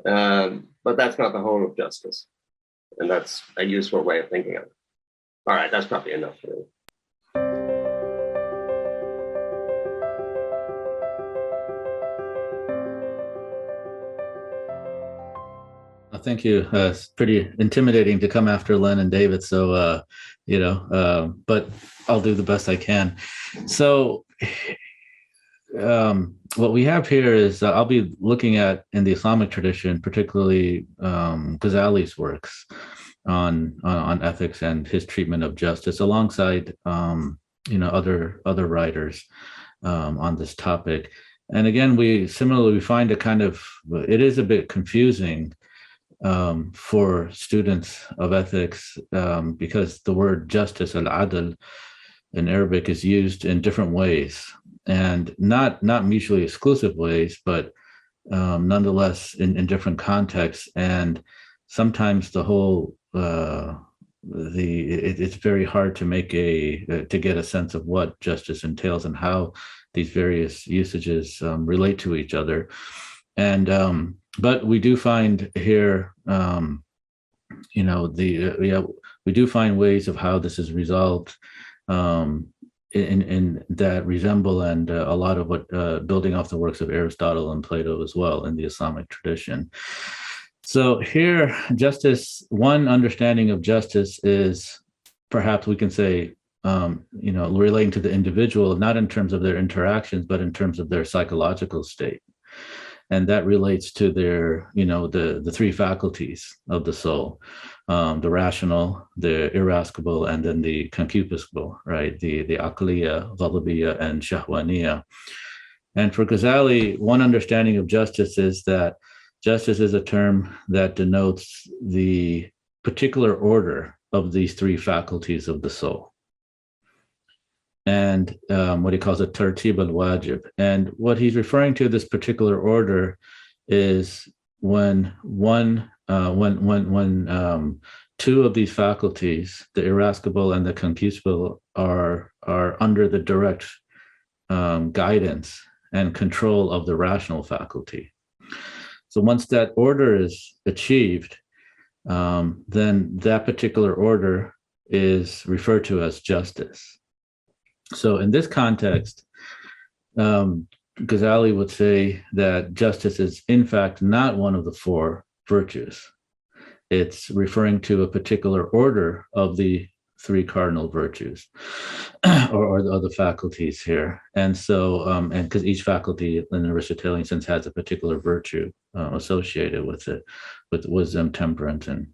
but that's not the whole of justice, and that's a useful way of thinking of it. All right, that's probably enough for me. Thank you. It's pretty intimidating to come after Lenn and David. So, but I'll do the best I can. So what we have here is I'll be looking at in the Islamic tradition, particularly Ghazali's works on ethics and his treatment of justice, alongside other writers on this topic. And again, we find it is a bit confusing for students of ethics because the word justice, al-adl, in Arabic is used in different ways, and not mutually exclusive ways, but nonetheless in different contexts. And sometimes the whole it's very hard to make to get a sense of what justice entails and how these various usages relate to each other. And but we do find here, we do find ways of how this is resolved in that resemble and a lot of what building off the works of Aristotle and Plato as well in the Islamic tradition. So here, justice, one understanding of justice is perhaps we can say, relating to the individual, not in terms of their interactions, but in terms of their psychological state. And that relates to their, the three faculties of the soul, the rational, the irascible, and then the concupiscible, right? The aqliya, ghadabiyya, and shahwaniyya. And for Ghazali, one understanding of justice is that justice is a term that denotes the particular order of these three faculties of the soul. And what he calls a tartib al-wajib. And what he's referring to, this particular order, is when two of these faculties, the irascible and the concupiscible, are under the direct guidance and control of the rational faculty. So once that order is achieved, then that particular order is referred to as justice. So in this context, Ghazali would say that justice is in fact not one of the four virtues. It's referring to a particular order of the three cardinal virtues or the other faculties here. And so, and because each faculty in an Aristotelian sense has a particular virtue associated with it, with wisdom, temperance, and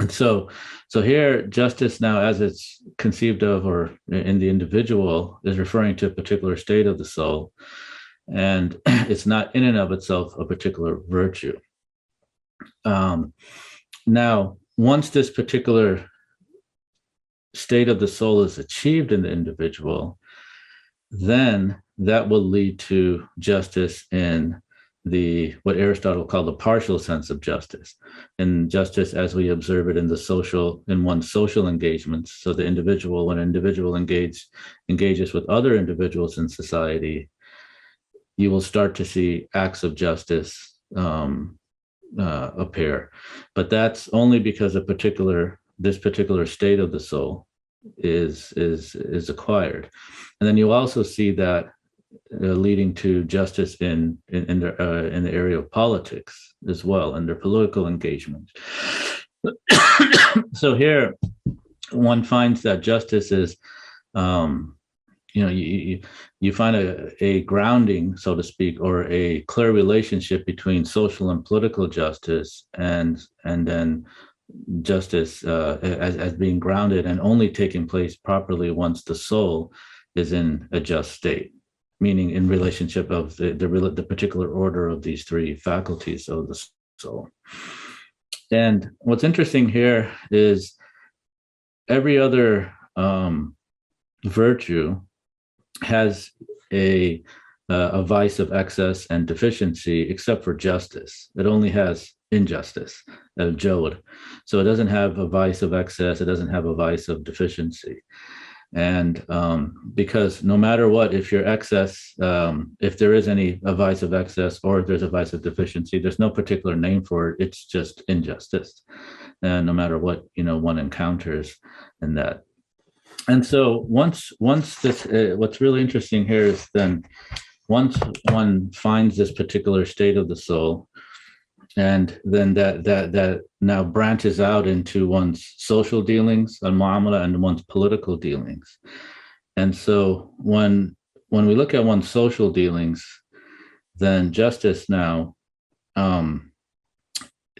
so here, justice now, as it's conceived of or in the individual, is referring to a particular state of the soul, and it's not in and of itself a particular virtue. Now, once this particular state of the soul is achieved in the individual, then that will lead to justice in what Aristotle called the partial sense of justice, and justice as we observe it in one's social engagements. So the individual, when an individual engages with other individuals in society, you will start to see acts of justice appear. But that's only because this particular state of the soul is acquired. And then you'll also see that leading to justice in the area of politics as well, under political engagement. So here, one finds that justice is, you find a grounding, so to speak, or a clear relationship between social and political justice, and then justice as being grounded and only taking place properly once the soul is in a just state, meaning in relationship of the particular order of these three faculties of the soul. And what's interesting here is every other virtue has a vice of excess and deficiency, except for justice. It only has injustice, jawd. So it doesn't have a vice of excess, it doesn't have a vice of deficiency. And because no matter what, if your excess, if there is a vice of excess or if there's a vice of deficiency, there's no particular name for it. It's just injustice, and no matter what one encounters in that. And so once this, what's really interesting here is then once one finds this particular state of the soul, and then that now branches out into one's social dealings, al-mu'amala, and one's political dealings. And so when we look at one's social dealings, then justice now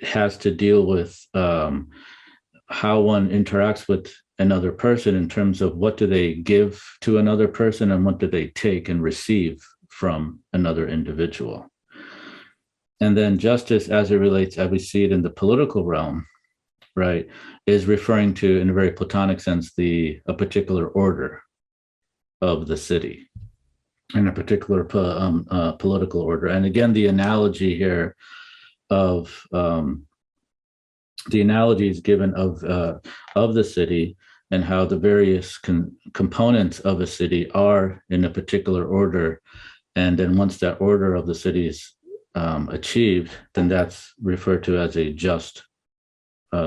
has to deal with how one interacts with another person in terms of what do they give to another person and what do they take and receive from another individual. And then justice, as it relates, as we see it in the political realm, right, is referring to, in a very Platonic sense, a particular order of the city, and a particular political order. And again, the analogy here of the analogies given of the city and how the various components of a city are in a particular order. And then once that order of the city is achieved, then that's referred to as a just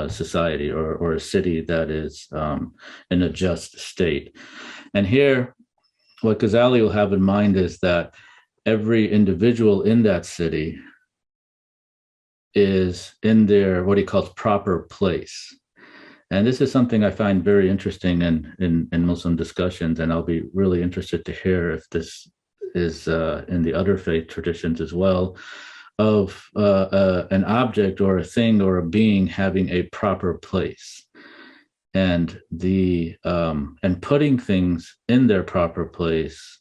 society, or a city that is in a just state. And here, what Ghazali will have in mind is that every individual in that city is in their, what he calls, proper place. And this is something I find very interesting in Muslim discussions, and I'll be really interested to hear if this is in the other faith traditions as well, of an object or a thing or a being having a proper place. And and putting things in their proper place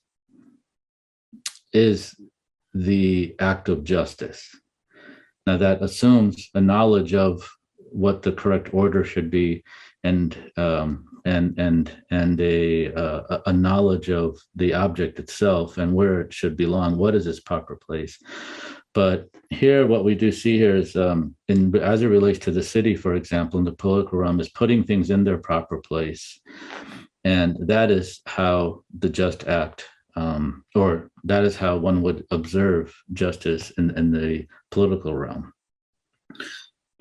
is the act of justice. Now that assumes a knowledge of what the correct order should be, and a knowledge of the object itself and where it should belong. What is its proper place? But here, what we do see here is, as it relates to the city, for example, in the political realm, is putting things in their proper place, and that is how the just act, or that is how one would observe justice in the political realm.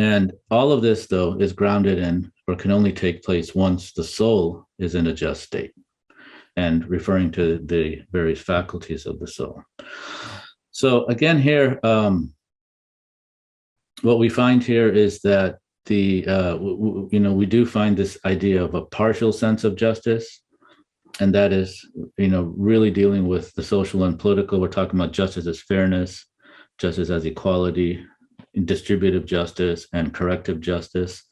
And all of this, though, is grounded in, or can only take place once the soul is in a just state, and referring to the various faculties of the soul. So again, here, what we find here is that we do find this idea of a partial sense of justice, and that is, really dealing with the social and political. We're talking about justice as fairness, justice as equality, distributive justice, and corrective justice.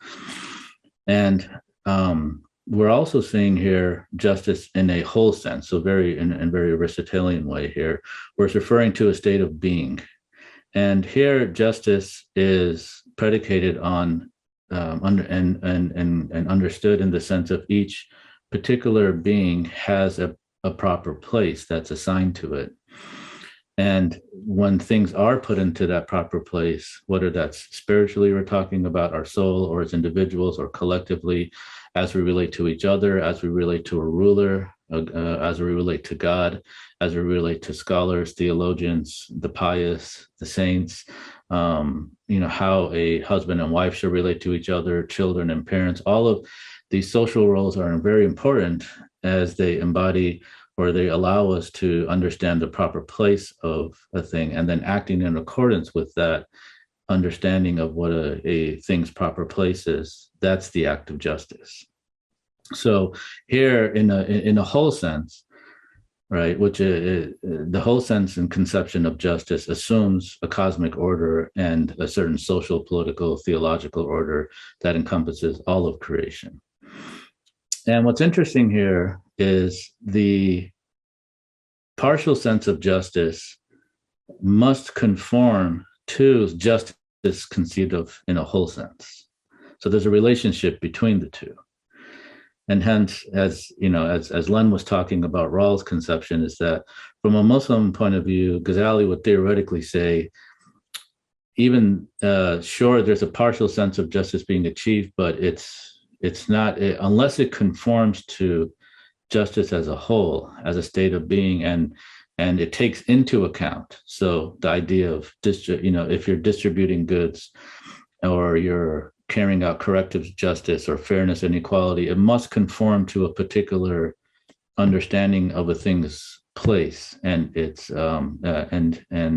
And we're also seeing here justice in a whole sense, so very Aristotelian way here, where it's referring to a state of being. And here justice is predicated on and understood in the sense of each particular being has a proper place that's assigned to it. And when things are put into that proper place, whether that's spiritually, we're talking about our soul, or as individuals, or collectively, as we relate to each other, as we relate to a ruler, as we relate to God, as we relate to scholars, theologians, the pious, the saints, how a husband and wife should relate to each other, children and parents. All of these social roles are very important as they embody, or they allow us to understand the proper place of a thing, and then acting in accordance with that understanding of what a thing's proper place is. That's the act of justice. So here, in a whole sense, right, which the whole sense and conception of justice assumes a cosmic order and a certain social, political, theological order that encompasses all of creation. And what's interesting here is the partial sense of justice must conform to justice conceived of in a whole sense. So there's a relationship between the two. And hence, as Lenn was talking about Rawls' conception, is that from a Muslim point of view, Ghazali would theoretically say, even sure, there's a partial sense of justice being achieved, but it's not, unless it conforms to justice as a whole, as a state of being, and it takes into account. So the idea of if you're distributing goods, or you're carrying out corrective justice or fairness and equality, it must conform to a particular understanding of a thing's place and its in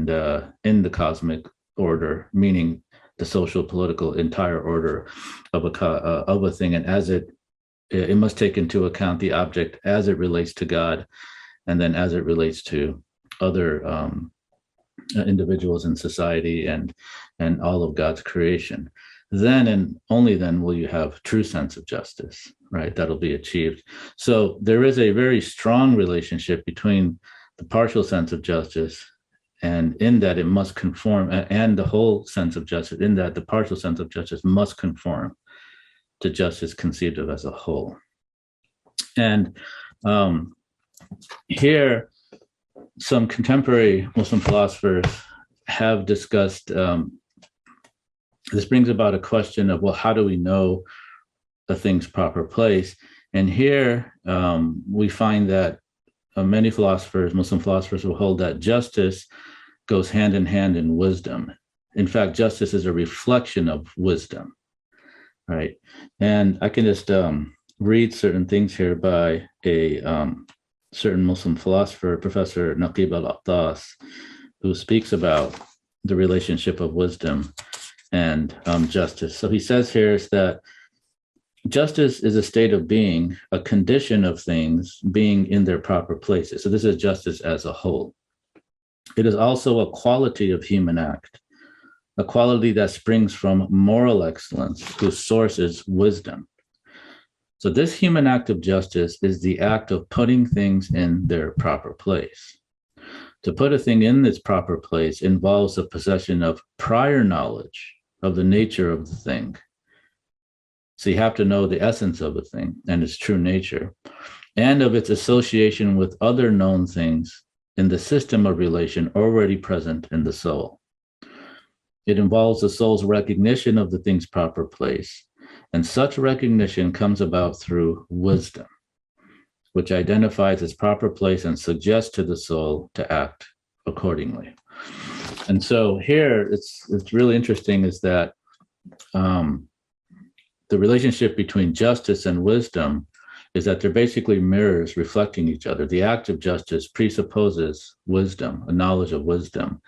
the cosmic order, meaning the social, political, entire order of a thing, and as it must take into account the object as it relates to God, and then as it relates to other individuals in society and all of God's creation. Then and only then will you have true sense of justice, right? That'll be achieved. So there is a very strong relationship between the partial sense of justice, and in that it must conform, and the whole sense of justice, in that the partial sense of justice must conform to justice conceived of as a whole. And here, some contemporary Muslim philosophers have discussed this brings about a question of, well, how do we know a thing's proper place? And here we find that many philosophers, Muslim philosophers, will hold that justice goes hand in wisdom. In fact, justice is a reflection of wisdom, right? And I can just read certain things here by a certain Muslim philosopher, Professor Naqib al-Attas, who speaks about the relationship of wisdom and justice. So he says here is that justice is a state of being, a condition of things being in their proper places. So this is justice as a whole. It is also a quality of human act, a quality that springs from moral excellence, whose source is wisdom. So this human act of justice is the act of putting things in their proper place. To put a thing in its proper place involves the possession of prior knowledge of the nature of the thing. So you have to know the essence of a thing and its true nature, and of its association with other known things in the system of relation already present in the soul. It involves the soul's recognition of the thing's proper place, and such recognition comes about through wisdom, which identifies its proper place and suggests to the soul to act accordingly. And so here, it's really interesting is that the relationship between justice and wisdom is that they're basically mirrors reflecting each other. The act of justice presupposes wisdom, a knowledge of wisdom,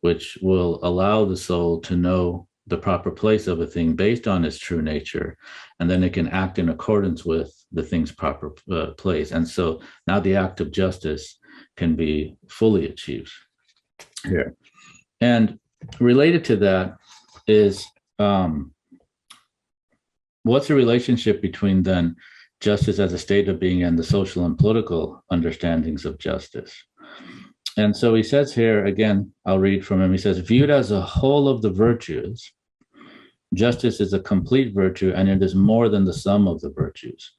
which will allow the soul to know the proper place of a thing based on its true nature, and then it can act in accordance with the thing's proper place. And so now the act of justice can be fully achieved here. And related to that is what's the relationship between then justice as a state of being and the social and political understandings of justice? And so he says here, again, I'll read from him. He says, viewed as a whole of the virtues, justice is a complete virtue, and it is more than the sum of the virtues.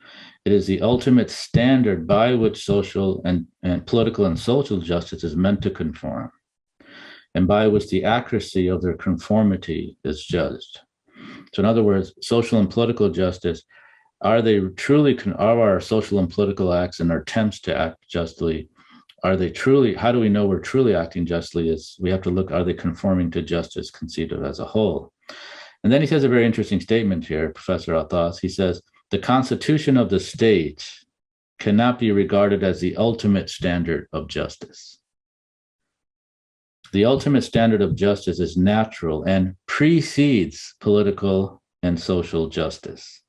It is the ultimate standard by which social and political and social justice is meant to conform, and by which the accuracy of their conformity is judged. So in other words, social and political justice, are our social and political acts and our attempts to act justly, are they truly, how do we know we're truly acting justly? Is we have to look, are they conforming to justice conceived of as a whole? And then he says a very interesting statement here, Professor Attas. He says, the constitution of the state cannot be regarded as the ultimate standard of justice. The ultimate standard of justice is natural and precedes political and social justice.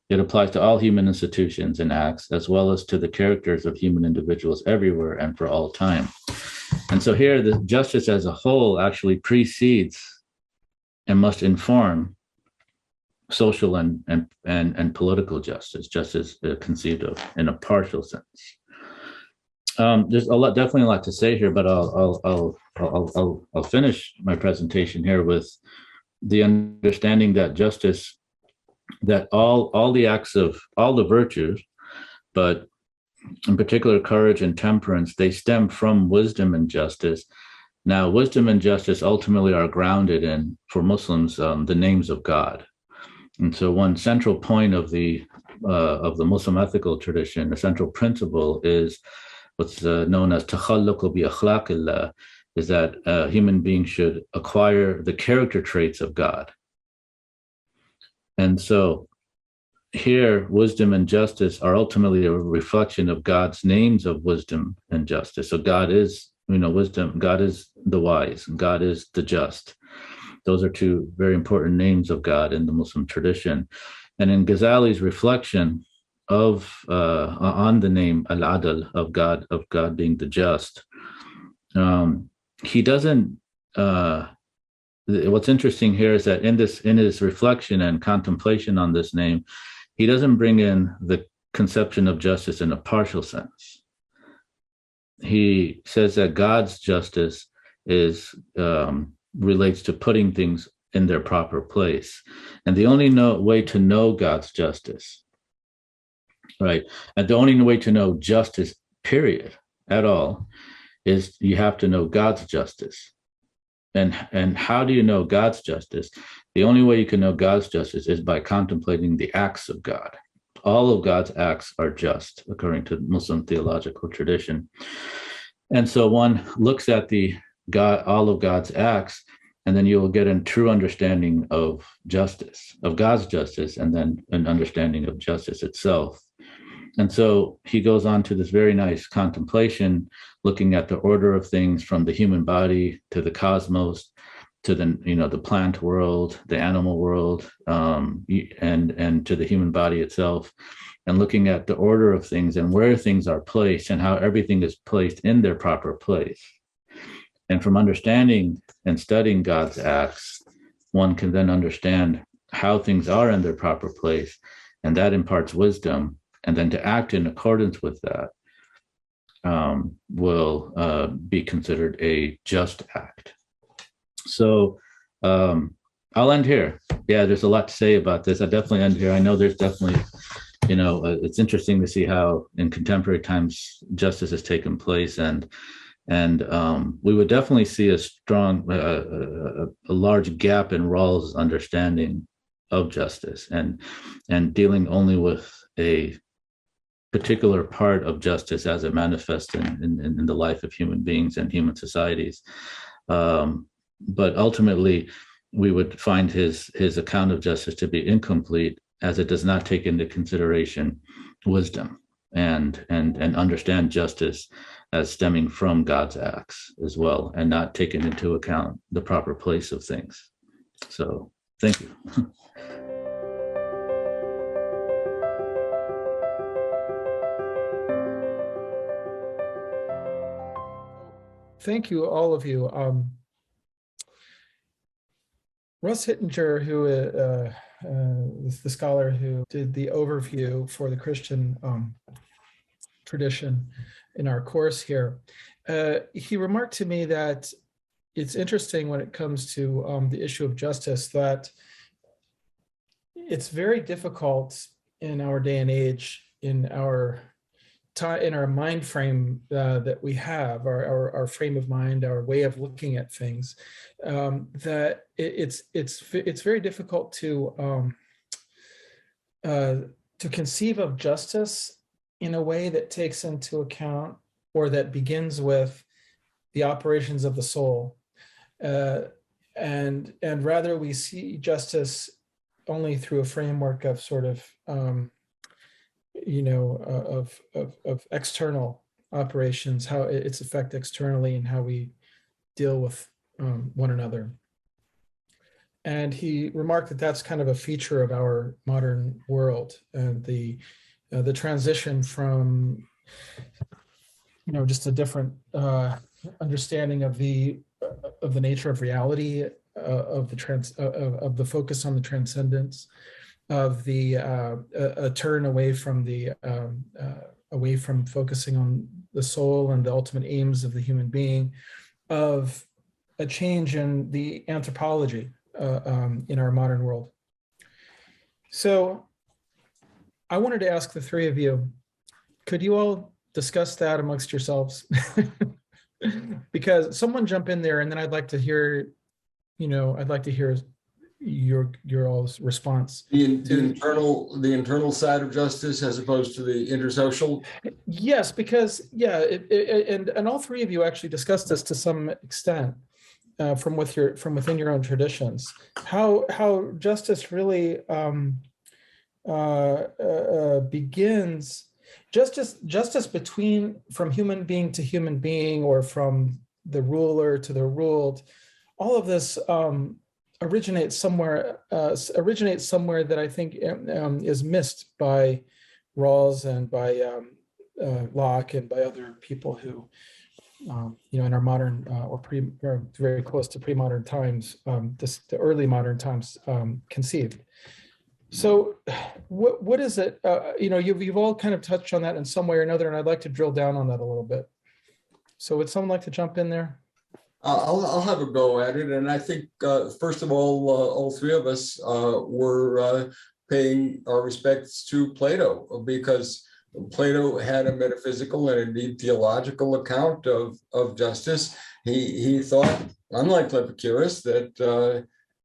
It applies to all human institutions and acts, as well as to the characters of human individuals everywhere and for all time. And so here, the justice as a whole actually precedes and must inform social and political justice, just as conceived of in a partial sense. There's definitely a lot to say here, but I'll finish my presentation here with the understanding that justice, that all the acts of all the virtues, but in particular courage and temperance, they stem from wisdom and justice. Now, wisdom and justice ultimately are grounded in, for Muslims, the names of God. And so one central point of the Muslim ethical tradition, a central principle is what's known as takhalluq bi akhlaqillah, is that a human being should acquire the character traits of God. And so here, wisdom and justice are ultimately a reflection of God's names of wisdom and justice. So God is, wisdom, God is the wise, God is the just. Those are two very important names of God in the Muslim tradition. And in Ghazali's reflection on the name Al-Adl of God being the just, he doesn't, what's interesting here is that in his reflection and contemplation on this name, he doesn't bring in the conception of justice in a partial sense. He says that God's justice relates to putting things in their proper place. And the only way to know God's justice, right, and the only way to know justice, period, at all, is you have to know God's justice. And how do you know God's justice? The only way you can know God's justice is by contemplating the acts of God. All of God's acts are just, according to Muslim theological tradition. And so one looks at all of God's acts, and then you will get a true understanding of justice, of God's justice, and then an understanding of justice itself. And so he goes on to this very nice contemplation, looking at the order of things from the human body to the cosmos, to the plant world, the animal world, and to the human body itself, and looking at the order of things and where things are placed and how everything is placed in their proper place. And from understanding and studying God's acts, one can then understand how things are in their proper place, and that imparts wisdom. And then to act in accordance with that will be considered a just act. So I'll end here. Yeah, there's a lot to say about this. I definitely end here. I know there's definitely, it's interesting to see how in contemporary times justice has taken place, and we would definitely see a strong, a large gap in Rawls' understanding of justice, and dealing only with a particular part of justice as it manifests in the life of human beings and human societies. But ultimately, we would find his account of justice to be incomplete, as it does not take into consideration wisdom and understand justice as stemming from God's acts as well, and not taking into account the proper place of things. So thank you. Thank you, all of you. Russ Hittinger, who is the scholar who did the overview for the Christian tradition in our course here, he remarked to me that it's interesting when it comes to the issue of justice, that it's very difficult in our day and age, in our mind frame that we have, our frame of mind, our way of looking at things, that it's very difficult to conceive of justice in a way that takes into account, or that begins with, the operations of the soul, and rather we see justice only through a framework of sort of of external operations, how its effect externally, and how we deal with one another. And he remarked that that's kind of a feature of our modern world, and the transition from just a different understanding of the nature of reality, of the focus on the transcendence, of the a turn away from focusing on the soul and the ultimate aims of the human being, of a change in the anthropology in our modern world. So I wanted to ask the three of you, could you all discuss that amongst yourselves? Because someone jump in there, and then I'd like to hear your all's response. The internal side of justice as opposed to the intersocial. Yes, because and all three of you actually discussed this to some extent from within your own traditions. How justice really begins. Justice from human being to human being, or from the ruler to the ruled. All of this originates somewhere that I think is missed by Rawls and by Locke and by other people who, in our modern or very close to pre-modern times, the early modern times conceived. So, what is it? You've all kind of touched on that in some way or another, and I'd like to drill down on that a little bit. So, would someone like to jump in there? I'll have a go at it. And I think, first of all three of us were paying our respects to Plato, because Plato had a metaphysical and indeed theological account of justice. He thought, unlike Epicurus, that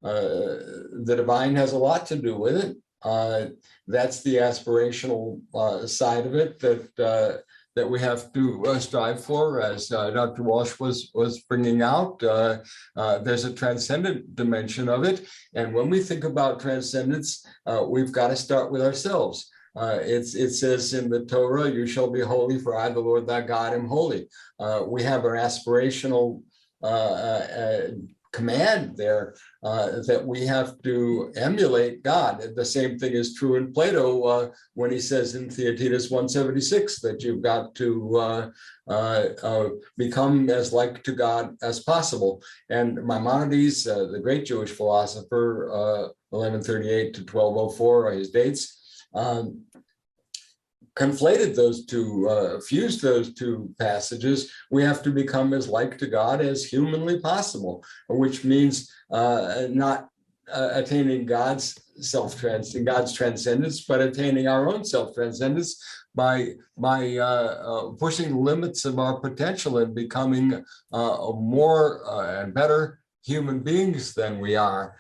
the divine has a lot to do with it. That's the aspirational side of it that we have to strive for, as Dr. Walsh was bringing out. There's a transcendent dimension of it. And when we think about transcendence, we've got to start with ourselves. It says in the Torah, "You shall be holy, for I, the Lord thy God, am holy." We have our aspirational command there that we have to emulate God. The same thing is true in Plato when he says in Theaetetus 176 that you've got to become as like to God as possible. And Maimonides, the great Jewish philosopher, 1138 to 1204 are his dates, conflated those two, fused those two passages. We have to become as like to God as humanly possible, which means not attaining God's God's transcendence, but attaining our own self-transcendence by pushing the limits of our potential and becoming more and better human beings than we are.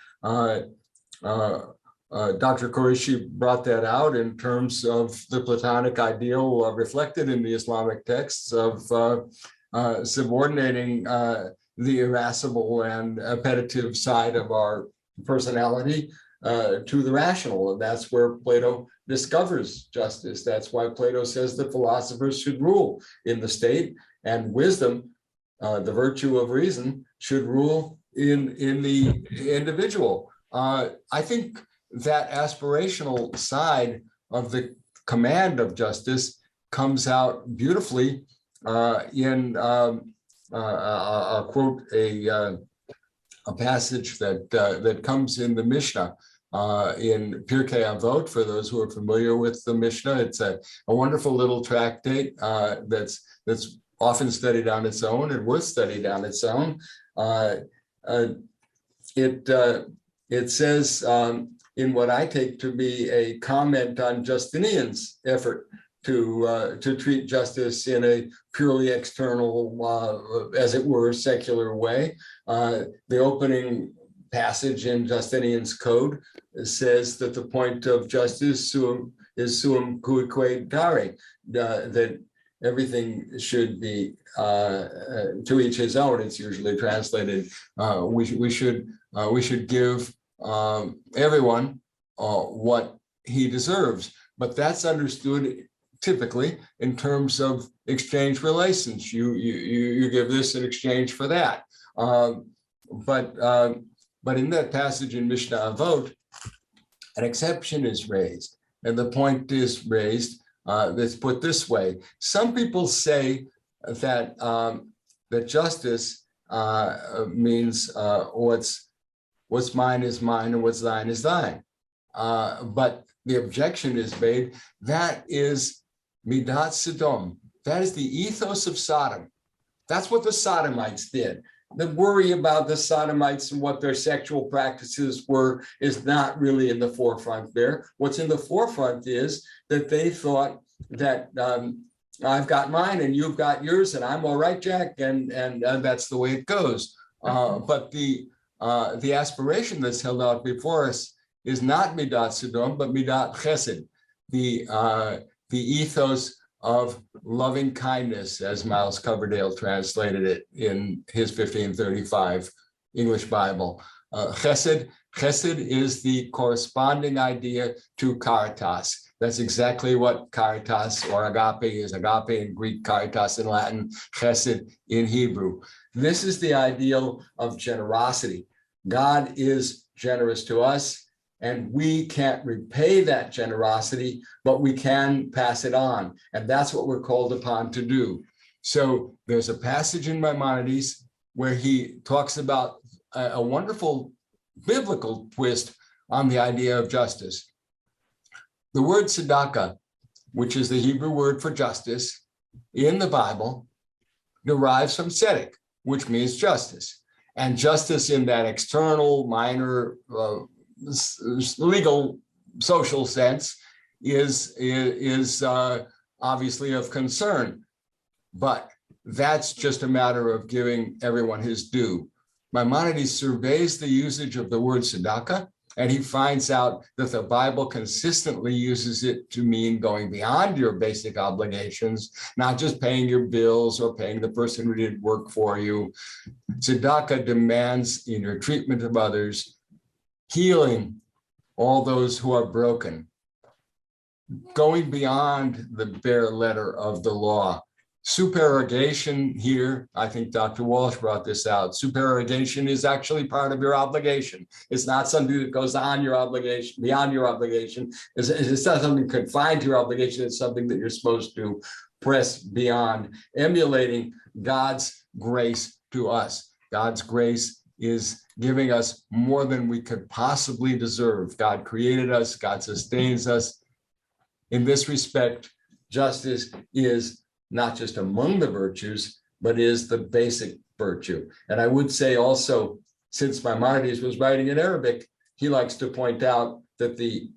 Dr. Qureshi brought that out in terms of the Platonic ideal reflected in the Islamic texts of subordinating the irascible and appetitive side of our personality to the rational. And that's where Plato discovers justice. That's why Plato says that philosophers should rule in the state, and wisdom, the virtue of reason, should rule in the individual. I think that aspirational side of the command of justice comes out beautifully in I'll quote a passage that comes in the Mishnah in Pirkei Avot. For those who are familiar with the Mishnah, it's a wonderful little tractate that's often studied on its own and worth studied on its own. It says, in what I take to be a comment on Justinian's effort to treat justice in a purely external, as it were, secular way. The opening passage in Justinian's code says that the point of justice is suum cuique dare, that everything should be to each his own. It's usually translated. We should give everyone what he deserves, but that's understood typically in terms of exchange relations. You give this in exchange for that. But in that passage in Mishnah Avot, an exception is raised, and the point is raised that's put this way. Some people say that that justice means what's mine is mine and what's thine is thine. But the objection is made, that is Midat Sodom. That is the ethos of Sodom. That's what the Sodomites did. The worry about the Sodomites and what their sexual practices were is not really in the forefront there. What's in the forefront is that they thought that I've got mine and you've got yours and I'm all right, Jack, and that's the way it goes. But the aspiration that's held out before us is not Midat Sodom, but Midat Chesed, the ethos of loving kindness, as Miles Coverdale translated it in his 1535 English Bible. Chesed is the corresponding idea to caritas. That's exactly what caritas or agape is. Agape in Greek, caritas in Latin, chesed in Hebrew. This is the ideal of generosity. God is generous to us, and we can't repay that generosity, but we can pass it on. And that's what we're called upon to do. So there's a passage in Maimonides where he talks about a wonderful biblical twist on the idea of justice. The word tzedakah, which is the Hebrew word for justice in the Bible, derives from tzedek, which means justice. And justice in that external, minor, legal, social sense is obviously of concern, but that's just a matter of giving everyone his due. Maimonides surveys the usage of the word tzedakah, and he finds out that the Bible consistently uses it to mean going beyond your basic obligations, not just paying your bills or paying the person who did work for you. Tzedakah demands in your treatment of others, healing all those who are broken, going beyond the bare letter of the law. Supererogation here, I think Dr. Walsh brought this out. Supererogation is actually part of your obligation. It's not something that goes on your obligation, beyond your obligation. It's not something confined to your obligation. It's something that you're supposed to press beyond, emulating God's grace to us. God's grace is giving us more than we could possibly deserve. God created us, God sustains us. In this respect, justice is not just among the virtues, but is the basic virtue. And I would say also, since Maimonides was writing in Arabic, he likes to point out that the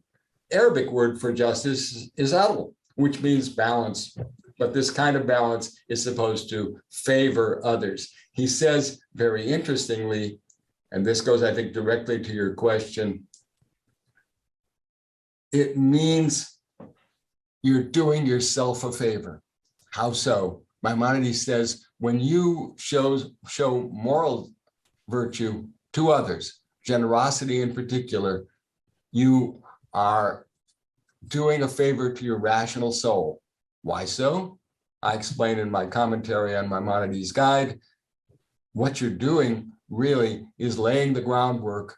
Arabic word for justice is adl, which means balance. But this kind of balance is supposed to favor others. He says, very interestingly, and this goes, I think, directly to your question, it means you're doing yourself a favor. How so? Maimonides says, when you show moral virtue to others, generosity in particular, you are doing a favor to your rational soul. Why so? I explain in my commentary on Maimonides' guide, what you're doing really is laying the groundwork,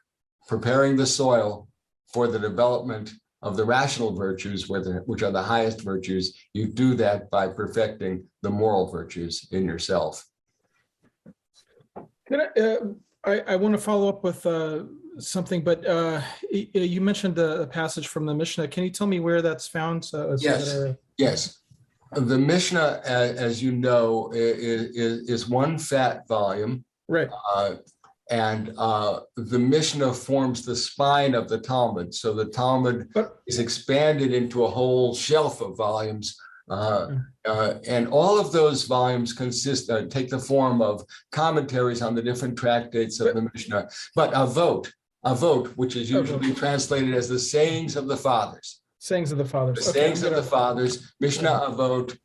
preparing the soil for the development of the rational virtues, which are the highest virtues. You do that by perfecting the moral virtues in yourself. I want to follow up with something, but you mentioned the passage from the Mishnah. Can you tell me where that's found? Yes. The Mishnah, as you know, is one fat volume. Right. And the Mishnah forms the spine of the Talmud. So the Talmud is expanded into a whole shelf of volumes. And all of those volumes take the form of commentaries on the different tractates of the Mishnah. But avot, which is usually translated as the sayings of the fathers. Sayings of the fathers. The sayings of the fathers, Mishnah avot,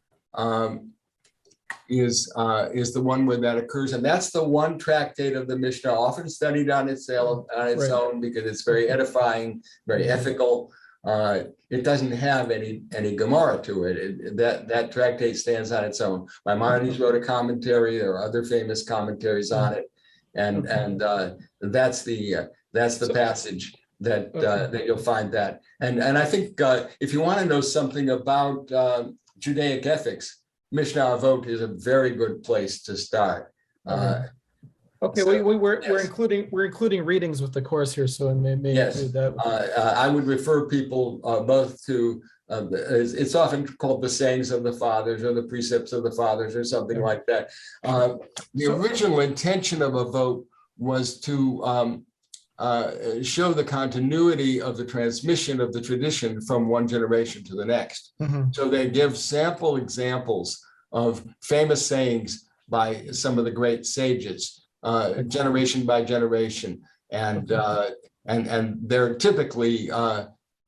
is the one where that occurs, and that's the one tractate of the Mishnah often studied on its own because it's very edifying, very ethical. It doesn't have any Gemara to it. That tractate stands on its own. Maimonides wrote a commentary. There are other famous commentaries on it, and that's the passage that you'll find that. And I think if you want to know something about Judaic ethics, Mishnah Avot is a very good place to start. Okay, so, we're including readings with the course here, so may include that. I would refer people both to it's often called the sayings of the fathers or the precepts of the fathers or something like that. The original intention of Avot was to show the continuity of the transmission of the tradition from one generation to the next. So they give sample examples of famous sayings by some of the great sages, generation by generation, and they're typically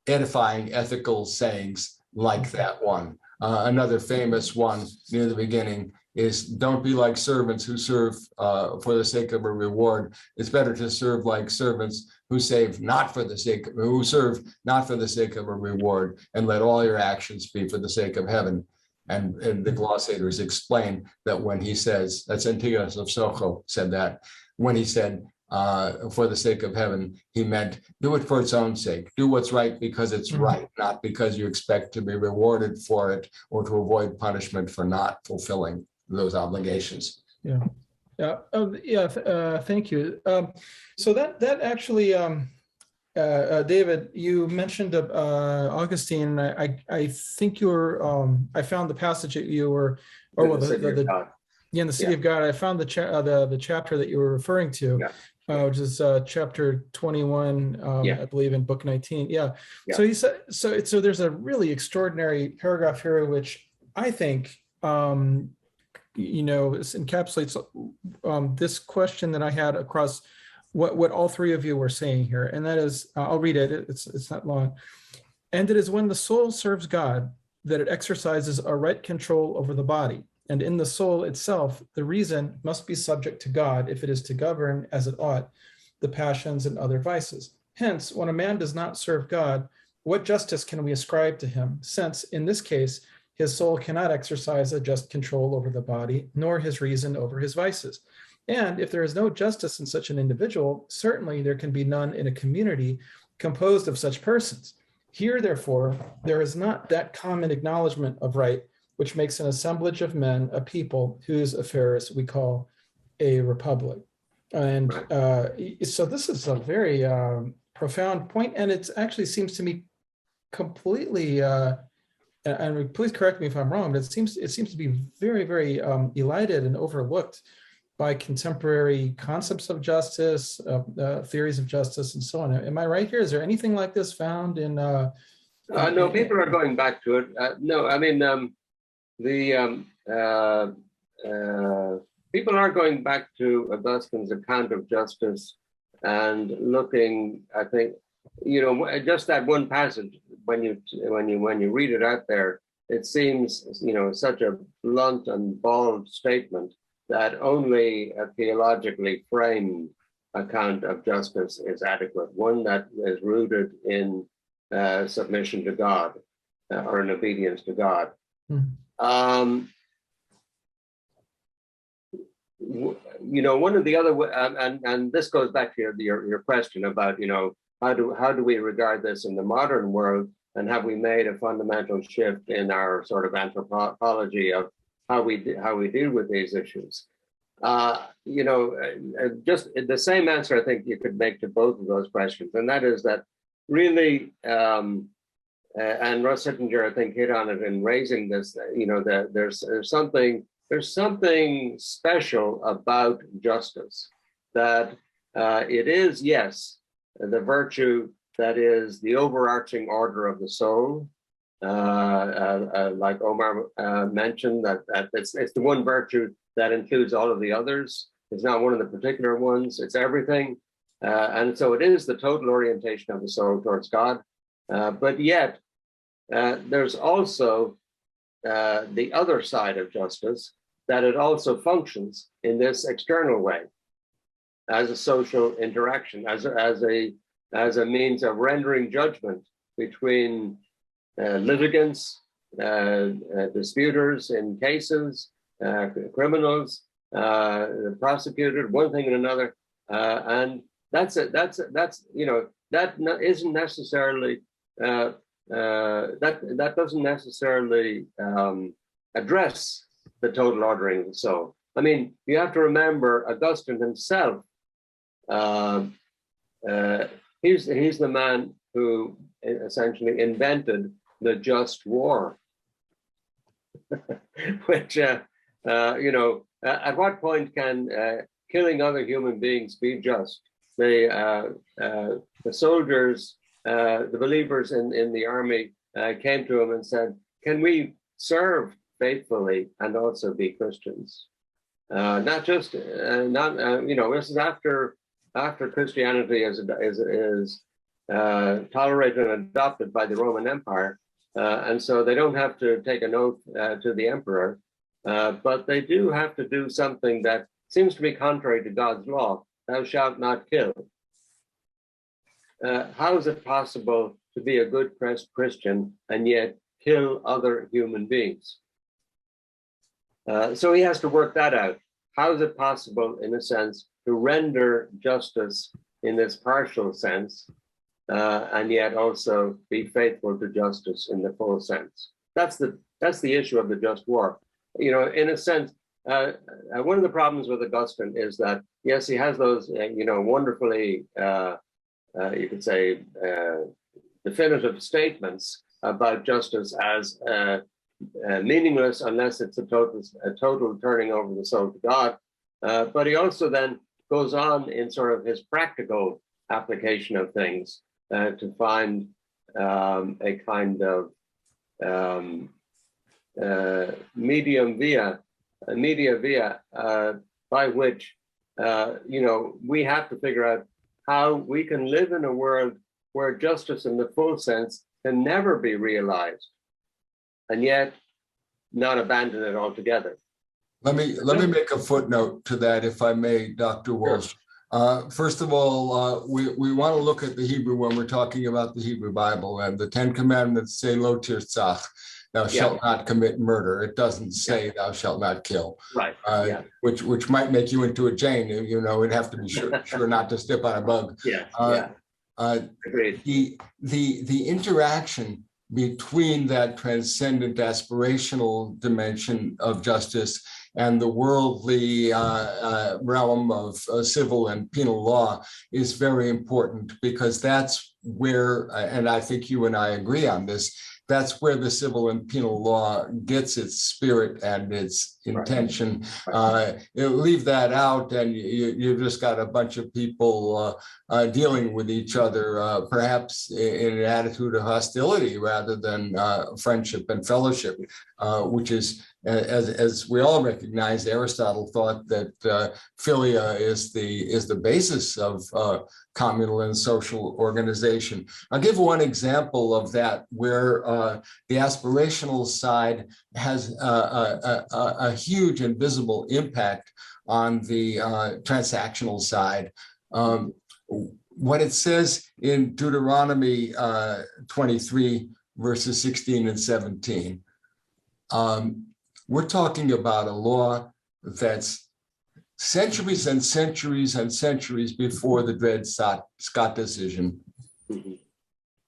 edifying ethical sayings like that one. Another famous one near the beginning is, don't be like servants who serve for the sake of a reward. It's better to serve like servants who serve not for the sake of a reward, and let all your actions be for the sake of heaven. And the glossators explain that when he says, that's Antigonus of Socho said that, when he said for the sake of heaven, he meant do it for its own sake. Do what's right because it's right, not because you expect to be rewarded for it or to avoid punishment for not fulfilling those obligations. Thank you. So that actually, David, you mentioned Augustine. I think you were. I found the passage that you were, in the City of God. I found the chapter that you were referring to, which is chapter 21, I believe, in book 19. So he said, so there's a really extraordinary paragraph here, which I think, this encapsulates this question that I had across what all three of you were saying here. And that is, I'll read it, it's not long. And it is when the soul serves God that it exercises a right control over the body. And in the soul itself, the reason must be subject to God if it is to govern, as it ought, the passions and other vices. Hence, when a man does not serve God, what justice can we ascribe to him, since, in this case, his soul cannot exercise a just control over the body, nor his reason over his vices? And if there is no justice in such an individual, certainly there can be none in a community composed of such persons. Here, therefore, there is not that common acknowledgement of right, which makes an assemblage of men a people whose affairs we call a republic. And so this is a very profound point, and it actually seems to me completely, and please correct me if I'm wrong, but it seems to be very, very elided and overlooked by contemporary concepts of justice, theories of justice, and so on. Am I right here? Is there anything like this found in? No, people are going back to it. No, I mean, people are going back to Augustine's account of justice and looking, I think, just that one passage, when you read it out there, it seems, such a blunt and bald statement that only a theologically framed account of justice is adequate, one that is rooted in submission to God or in obedience to God. One of the other, and this goes back to your question about, how do we regard this in the modern world, and have we made a fundamental shift in our sort of anthropology of how we deal with these issues? Just the same answer I think you could make to both of those questions, and that is that really, and Russ Hittinger I think hit on it in raising this. That there's something special about justice, that it is, yes, the virtue that is the overarching order of the soul, like Omar mentioned, that it's the one virtue that includes all of the others. It's not one of the particular ones, it's everything. And so it is the total orientation of the soul towards God. But yet, there's also the other side of justice, that it also functions in this external way, as a social interaction, as a means of rendering judgment between litigants, disputers in cases, criminals, prosecuted, one thing and another, and that's it. That isn't necessarily that doesn't necessarily address the total ordering of the soul. I mean, you have to remember Augustine himself. He's the man who essentially invented the just war, which at what point can killing other human beings be just? The soldiers, the believers in the army came to him and said, "Can we serve faithfully and also be Christians?" Not just this is after Christianity is tolerated and adopted by the Roman Empire, and so they don't have to take an oath to the emperor, but they do have to do something that seems to be contrary to God's law: "Thou shalt not kill." How is it possible to be a good Christian and yet kill other human beings? So he has to work that out. How is it possible, in a sense, to render justice in this partial sense, and yet also be faithful to justice in the full sense? That's the issue of the just war. In a sense, one of the problems with Augustine is that, yes, he has those, wonderfully, you could say, definitive statements about justice as meaningless unless it's a total turning over the soul to God. But he also then goes on in sort of his practical application of things to find a kind of media via, by which, we have to figure out how we can live in a world where justice in the full sense can never be realized, and yet not abandon it altogether. Let me make a footnote to that, if I may, Dr. Walsh. First of all, we want to look at the Hebrew when we're talking about the Hebrew Bible, and the Ten Commandments say lo tirtzach, thou shalt not commit murder. It doesn't say thou shalt not kill. Right. Which might make you into a Jain. It'd have to be sure not to step on a bug. Agreed. The interaction between that transcendent aspirational dimension of justice and the worldly realm of civil and penal law is very important, because that's where, and I think you and I agree on this, that's where the civil and penal law gets its spirit and its intention. Leave that out, and you've just got a bunch of people dealing with each other, perhaps in an attitude of hostility rather than friendship and fellowship, which is, as we all recognize, Aristotle thought that philia is the basis of communal and social organization. I'll give one example of that, where the aspirational side has a huge and visible impact on the transactional side. What it says in Deuteronomy 23, verses 16 and 17, we're talking about a law that's centuries and centuries and centuries before the Dred Scott decision.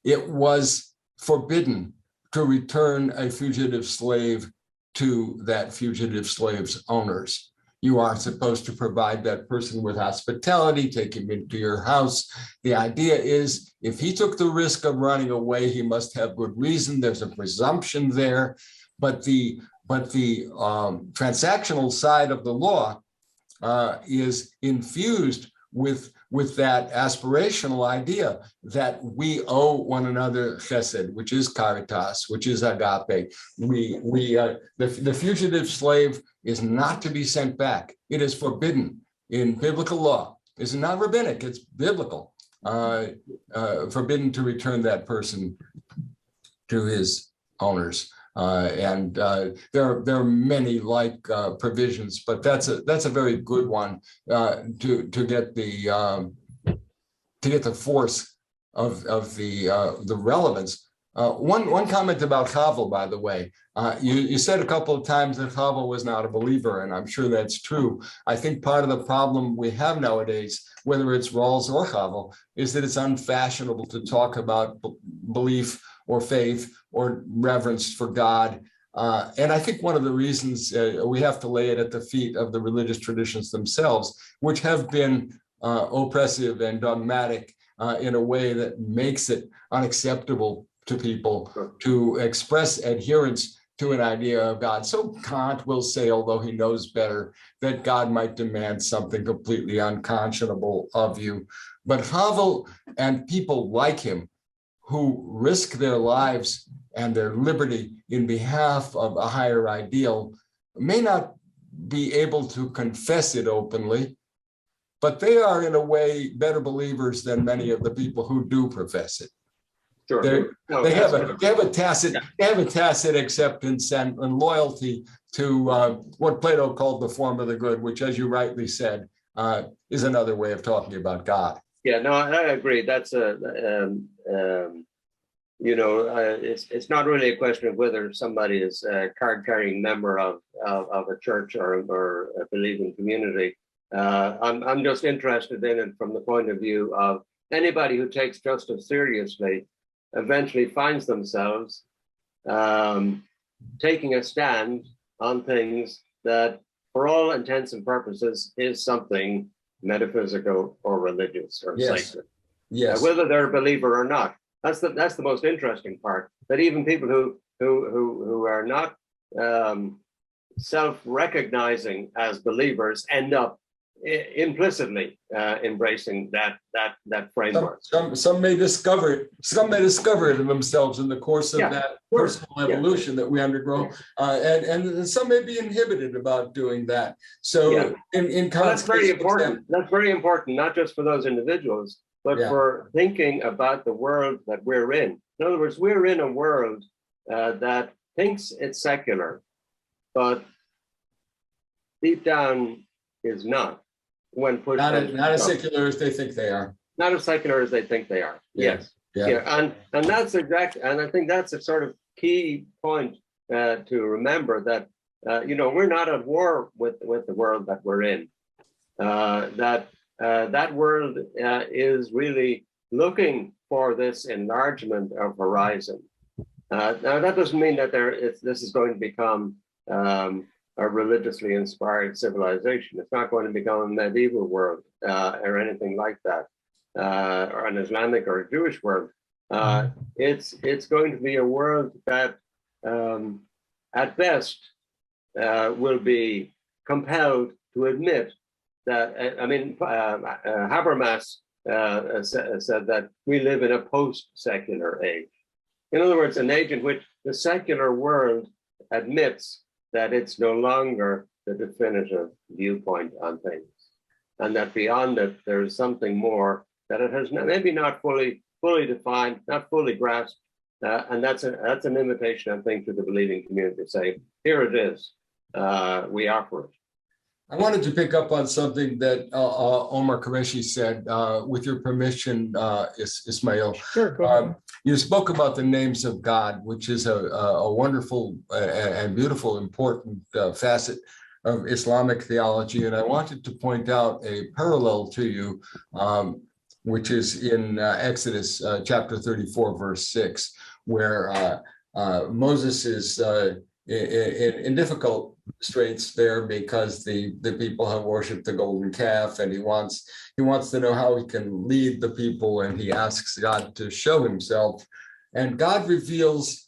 It was forbidden to return a fugitive slave to that fugitive slave's owners. You aren't supposed to provide that person with hospitality, take him into your house. The idea is, if he took the risk of running away, he must have good reason. There's a presumption there, but the transactional side of the law is infused with that aspirational idea that we owe one another chesed, which is caritas, which is agape. The fugitive slave is not to be sent back. It is forbidden in biblical law. It's not rabbinic, it's biblical. Forbidden to return that person to his owners. There are many like provisions, but that's a very good one to get the force of the relevance. One comment about Chavel, by the way, you said a couple of times that Chavel was not a believer, and I'm sure that's true. I think part of the problem we have nowadays, whether it's Rawls or Chavel, is that it's unfashionable to talk about belief or faith or reverence for God. And I think one of the reasons we have to lay it at the feet of the religious traditions themselves, which have been oppressive and dogmatic in a way that makes it unacceptable to people to express adherence to an idea of God. So Kant will say, although he knows better, that God might demand something completely unconscionable of you. But Havel and people like him, who risk their lives and their liberty in behalf of a higher ideal, may not be able to confess it openly, but they are in a way better believers than many of the people who do profess it. Sure. They have a tacit acceptance and loyalty to what Plato called the form of the good, which, as you rightly said, is another way of talking about God. Yeah, no, I agree. That's it's not really a question of whether somebody is a card-carrying member of a church or a believing community. I'm just interested in it from the point of view of anybody who takes justice seriously eventually finds themselves taking a stand on things that, for all intents and purposes, is something metaphysical or religious or sacred. Yes. Whether they're a believer or not. That's the most interesting part. That even people who are not self-recognizing as believers end up implicitly embracing that framework. Some may discover it. Some may discover it in themselves in the course of that personal evolution that we undergo, and some may be inhibited about doing that. So, in that's very important. That's very important, not just for those individuals, but for thinking about the world that we're in. In other words, we're in a world that thinks it's secular, but deep down is not. When pushed, not as secular as they think they are. Not as secular as they think they are. Yes. And that's exactly, and I think that's a sort of key point to remember, that we're not at war with the world that we're in. That world is really looking for this enlargement of horizon. Now that doesn't mean that this is going to become a religiously inspired civilization. It's not going to become a medieval world or anything like that, or an Islamic or a Jewish world. It's going to be a world that, at best, will be compelled to admit that. Habermas said that we live in a post-secular age. In other words, an age in which the secular world admits that it's no longer the definitive viewpoint on things, and that beyond it there is something more that it has maybe not fully defined, not fully grasped, and that's an invitation, I think, to the believing community to say, here it is, we offer it. I wanted to pick up on something that Omar Qureshi said, with your permission, Ismail. Sure, go ahead. You spoke about the names of God, which is a wonderful and beautiful, important facet of Islamic theology. And I wanted to point out a parallel to you, which is in Exodus chapter 34, verse 6, where Moses is in difficult straits there because the people have worshipped the golden calf, and he wants to know how he can lead the people, and he asks God to show himself, and God reveals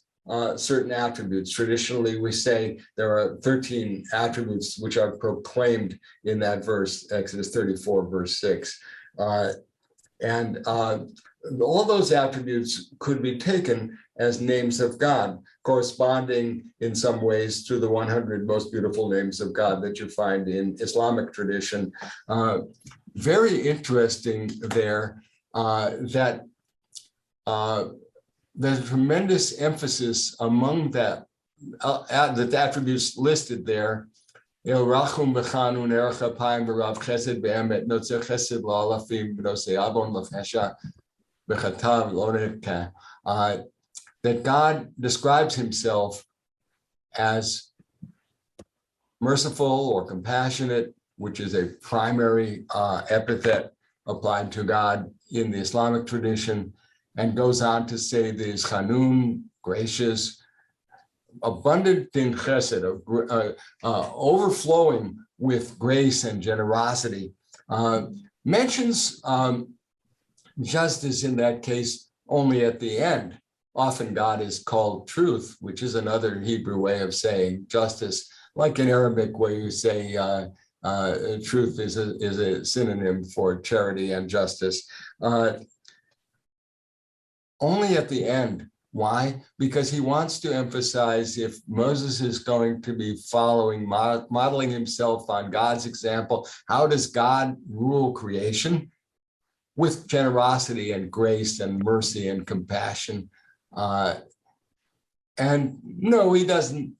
certain attributes. Traditionally, we say there are 13 attributes which are proclaimed in that verse, Exodus 34, verse 6. And all those attributes could be taken as names of God, corresponding in some ways to the 100 most beautiful names of God that you find in Islamic tradition. Very interesting there that there's a tremendous emphasis among that the attributes listed there. Rachum b'chanun erech apayim v'rav chesed be'emet notzer chesed la'alafim v'nosei avon l'fesha b'chatav l'oneka. That God describes himself as merciful or compassionate, which is a primary epithet applied to God in the Islamic tradition, and goes on to say that he's chanun, gracious, abundant in chesed, overflowing with grace and generosity. Mentions justice in that case only at the end. Often God is called truth, which is another Hebrew way of saying justice, like in Arabic where you say truth is a synonym for charity and justice. Only at the end. Why? Because he wants to emphasize, if Moses is going to be modeling himself on God's example, how does God rule creation? With generosity and grace and mercy and compassion. And no, he doesn't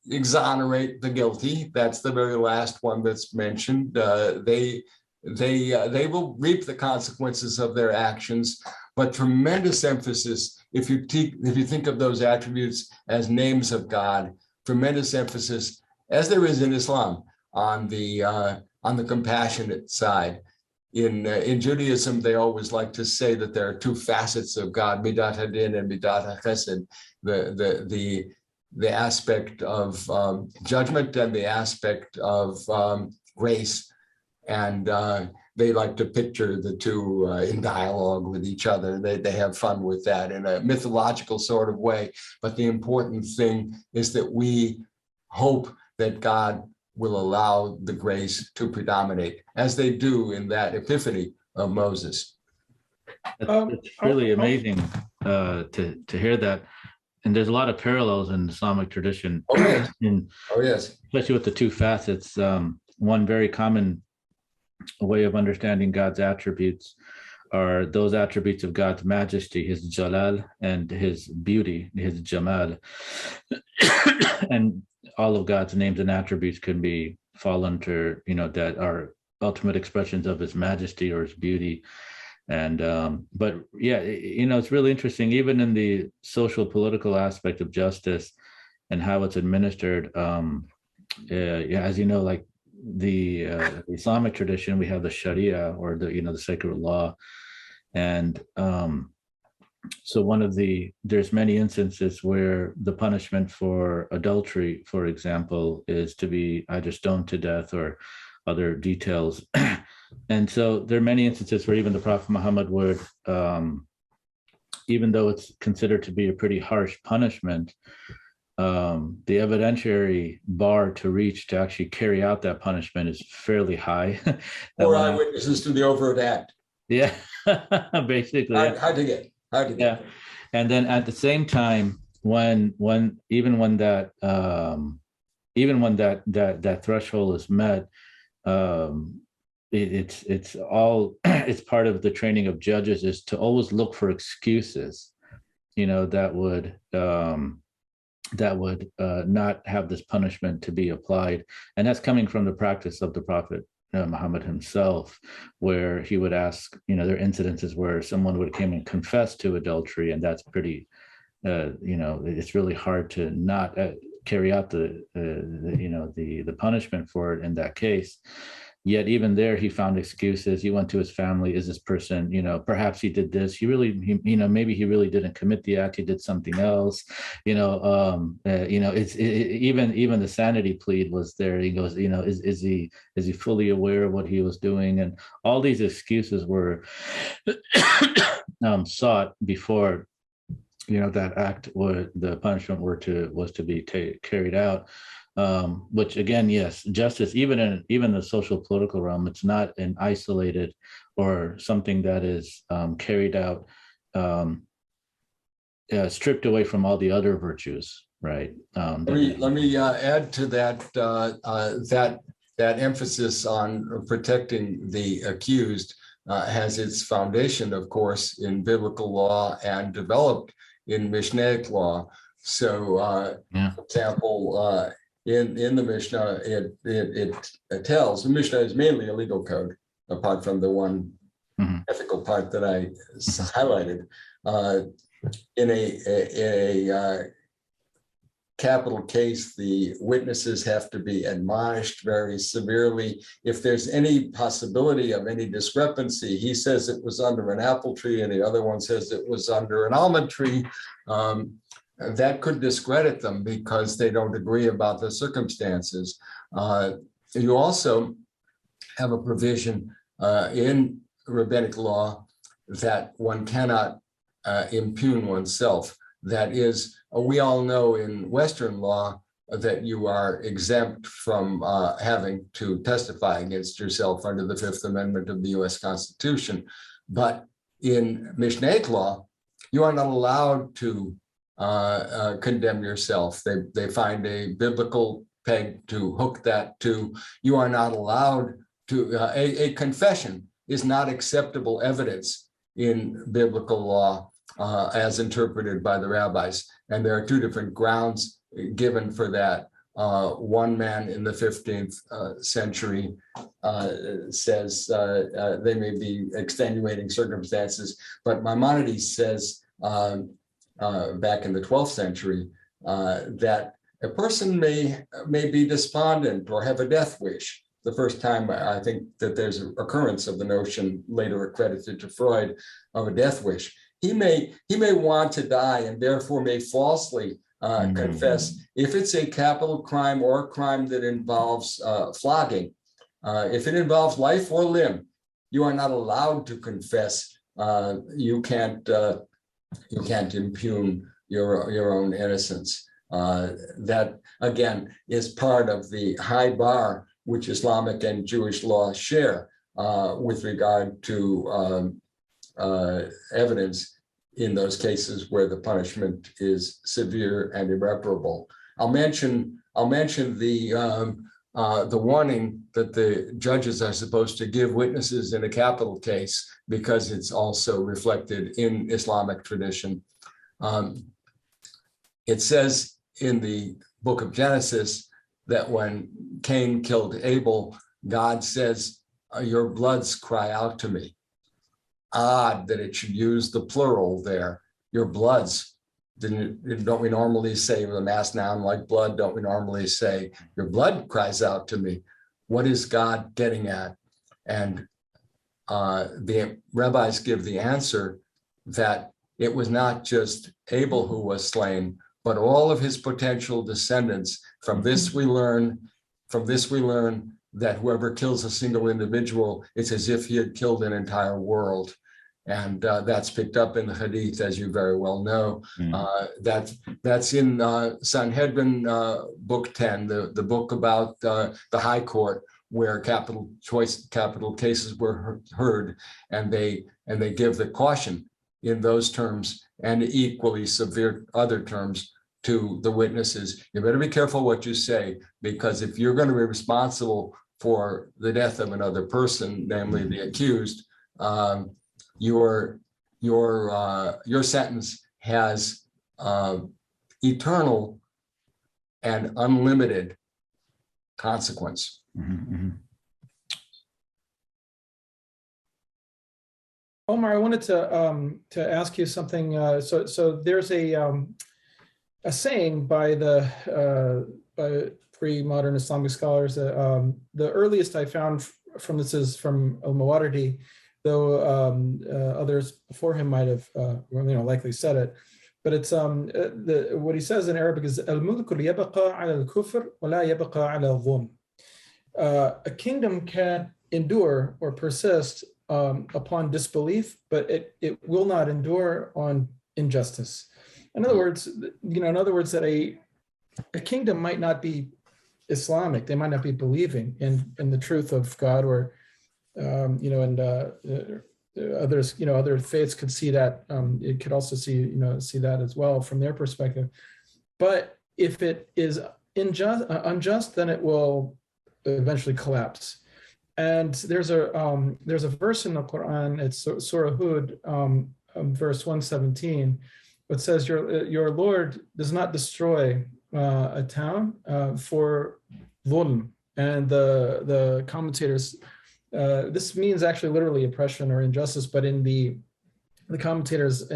exonerate the guilty. That's the very last one that's mentioned. They will reap the consequences of their actions, but tremendous emphasis, if you think of those attributes as names of God, tremendous emphasis, as there is in Islam, on the compassionate side. In Judaism, they always like to say that there are two facets of God, midat hadin and midat chesed, the aspect of judgment and the aspect of grace. And they like to picture the two in dialogue with each other. They have fun with that in a mythological sort of way. But the important thing is that we hope that God will allow the grace to predominate, as they do in that epiphany of Moses. It's really amazing to hear that. And there's a lot of parallels in Islamic tradition. Oh, yes. in, Oh, yes. especially with the two facets. One very common way of understanding God's attributes are those attributes of God's majesty, his jalal, and his beauty, his jamal. And all of God's names and attributes can be fall under, that are ultimate expressions of his majesty or his beauty. And but yeah, it's really interesting, even in the social political aspect of justice and how it's administered. As you know, like the Islamic tradition, we have the Sharia, or the sacred law, and so there's many instances where the punishment for adultery, for example, is to be either stoned to death or other details. And so there are many instances where even the Prophet Muhammad would, even though it's considered to be a pretty harsh punishment, the evidentiary bar to reach to actually carry out that punishment is fairly high. Or eyewitnesses to the overt act. Yeah, basically. Hard to get. Yeah, and then at the same time, when that threshold is met, it's part of the training of judges is to always look for excuses, that would not have this punishment to be applied. And that's coming from the practice of the Prophet Muhammad himself, where he would ask, there are incidences where someone would come and confess to adultery, and that's pretty, it's really hard to not carry out the punishment for it in that case. Yet even there, he found excuses. He went to his family. Is this person, perhaps he did this. Maybe he really didn't commit the act. He did something else. Even the sanity plea was there. He goes, is he fully aware of what he was doing? And all these excuses were sought before, that act or the punishment was to be carried out. Which again, yes, justice, even in the social political realm, it's not an isolated or something that is carried out, stripped away from all the other virtues, right? Let me add to that emphasis on protecting the accused has its foundation, of course, in biblical law and developed in Mishnaic law. So, for example, in the Mishnah, it tells, the Mishnah is mainly a legal code, apart from the one ethical part that I highlighted. In a capital case, the witnesses have to be admonished very severely. If there's any possibility of any discrepancy, he says it was under an apple tree and the other one says it was under an almond tree, that could discredit them because they don't agree about the circumstances. You also have a provision in rabbinic law that one cannot impugn oneself. That is, we all know in Western law that you are exempt from having to testify against yourself under the Fifth Amendment of the US Constitution. But in Mishnaic law, you are not allowed to condemn yourself. They find a biblical peg to hook that to. You are not allowed to, a confession is not acceptable evidence in biblical law as interpreted by the rabbis. And there are two different grounds given for that. One man in the 15th century says they may be extenuating circumstances, but Maimonides says back in the 12th century that a person may be despondent or have a death wish. The first time I think that there's an occurrence of the notion later accredited to Freud of a death wish. He may want to die and therefore may falsely confess if it's a capital crime or a crime that involves flogging. If it involves life or limb, you are not allowed to confess. You can't impugn your own innocence. that again is part of the high bar which Islamic and Jewish law share with regard to evidence in those cases where the punishment is severe and irreparable. I'll mention the warning that the judges are supposed to give witnesses in a capital case because it's also reflected in Islamic tradition. It says in the book of Genesis that when Cain killed Abel, God says, "Your bloods cry out to me." Odd that it should use the plural there, your bloods. Don't we normally say with a mass noun like blood, don't we normally say, your blood cries out to me? What is God getting at? And the rabbis give the answer that it was not just Abel who was slain, but all of his potential descendants. From this we learn that whoever kills a single individual, it's as if he had killed an entire world. And that's picked up in the Hadith, as you very well know. That's in Sanhedrin book 10, the book about the High Court, where capital cases were heard, and they give the caution in those terms and equally severe other terms to the witnesses. You better be careful what you say, because if you're going to be responsible for the death of another person, namely the accused, your sentence has eternal and unlimited consequence. Omar, I wanted to ask you something. So there's a saying by pre-modern Islamic scholars. The earliest I found from this is from al-Mawardi, though others before him might have likely said it. But it's what he says in Arabic is al-mulku yabqa ala al-kufr wa la yabqa ala al-dhulm. A kingdom can endure or persist upon disbelief, but it will not endure on injustice. In other words, that a kingdom might not be Islamic. They might not be believing in the truth of God, or others, other faiths could see that. It could also see that as well from their perspective. But if it is unjust, then it will eventually collapse. And there's a verse in the Quran. It's Surah Hud, verse 117. It says, "Your Lord does not destroy a town for dhulm." And the commentators, this means actually literally oppression or injustice, but in the commentators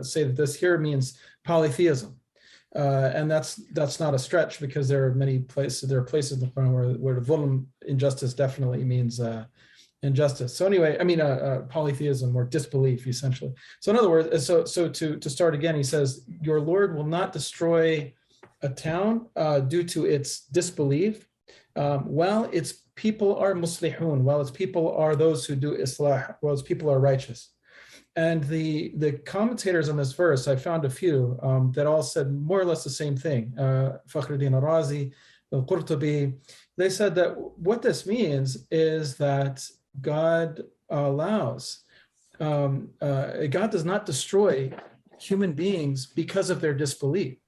say that this here means polytheism. And that's not a stretch, because there are places in the Quran where the dhulm, injustice, definitely means injustice. So anyway, polytheism or disbelief, essentially. So in other words, so to start again, he says, your Lord will not destroy a town due to its disbelief, while its people are muslihun, while its people are those who do islah, while its people are righteous. And the commentators on this verse, I found a few that all said more or less the same thing. Fakhruddin al-Razi, al-Qurtubi, they said that what this means is that God allows, God does not destroy human beings because of their disbelief.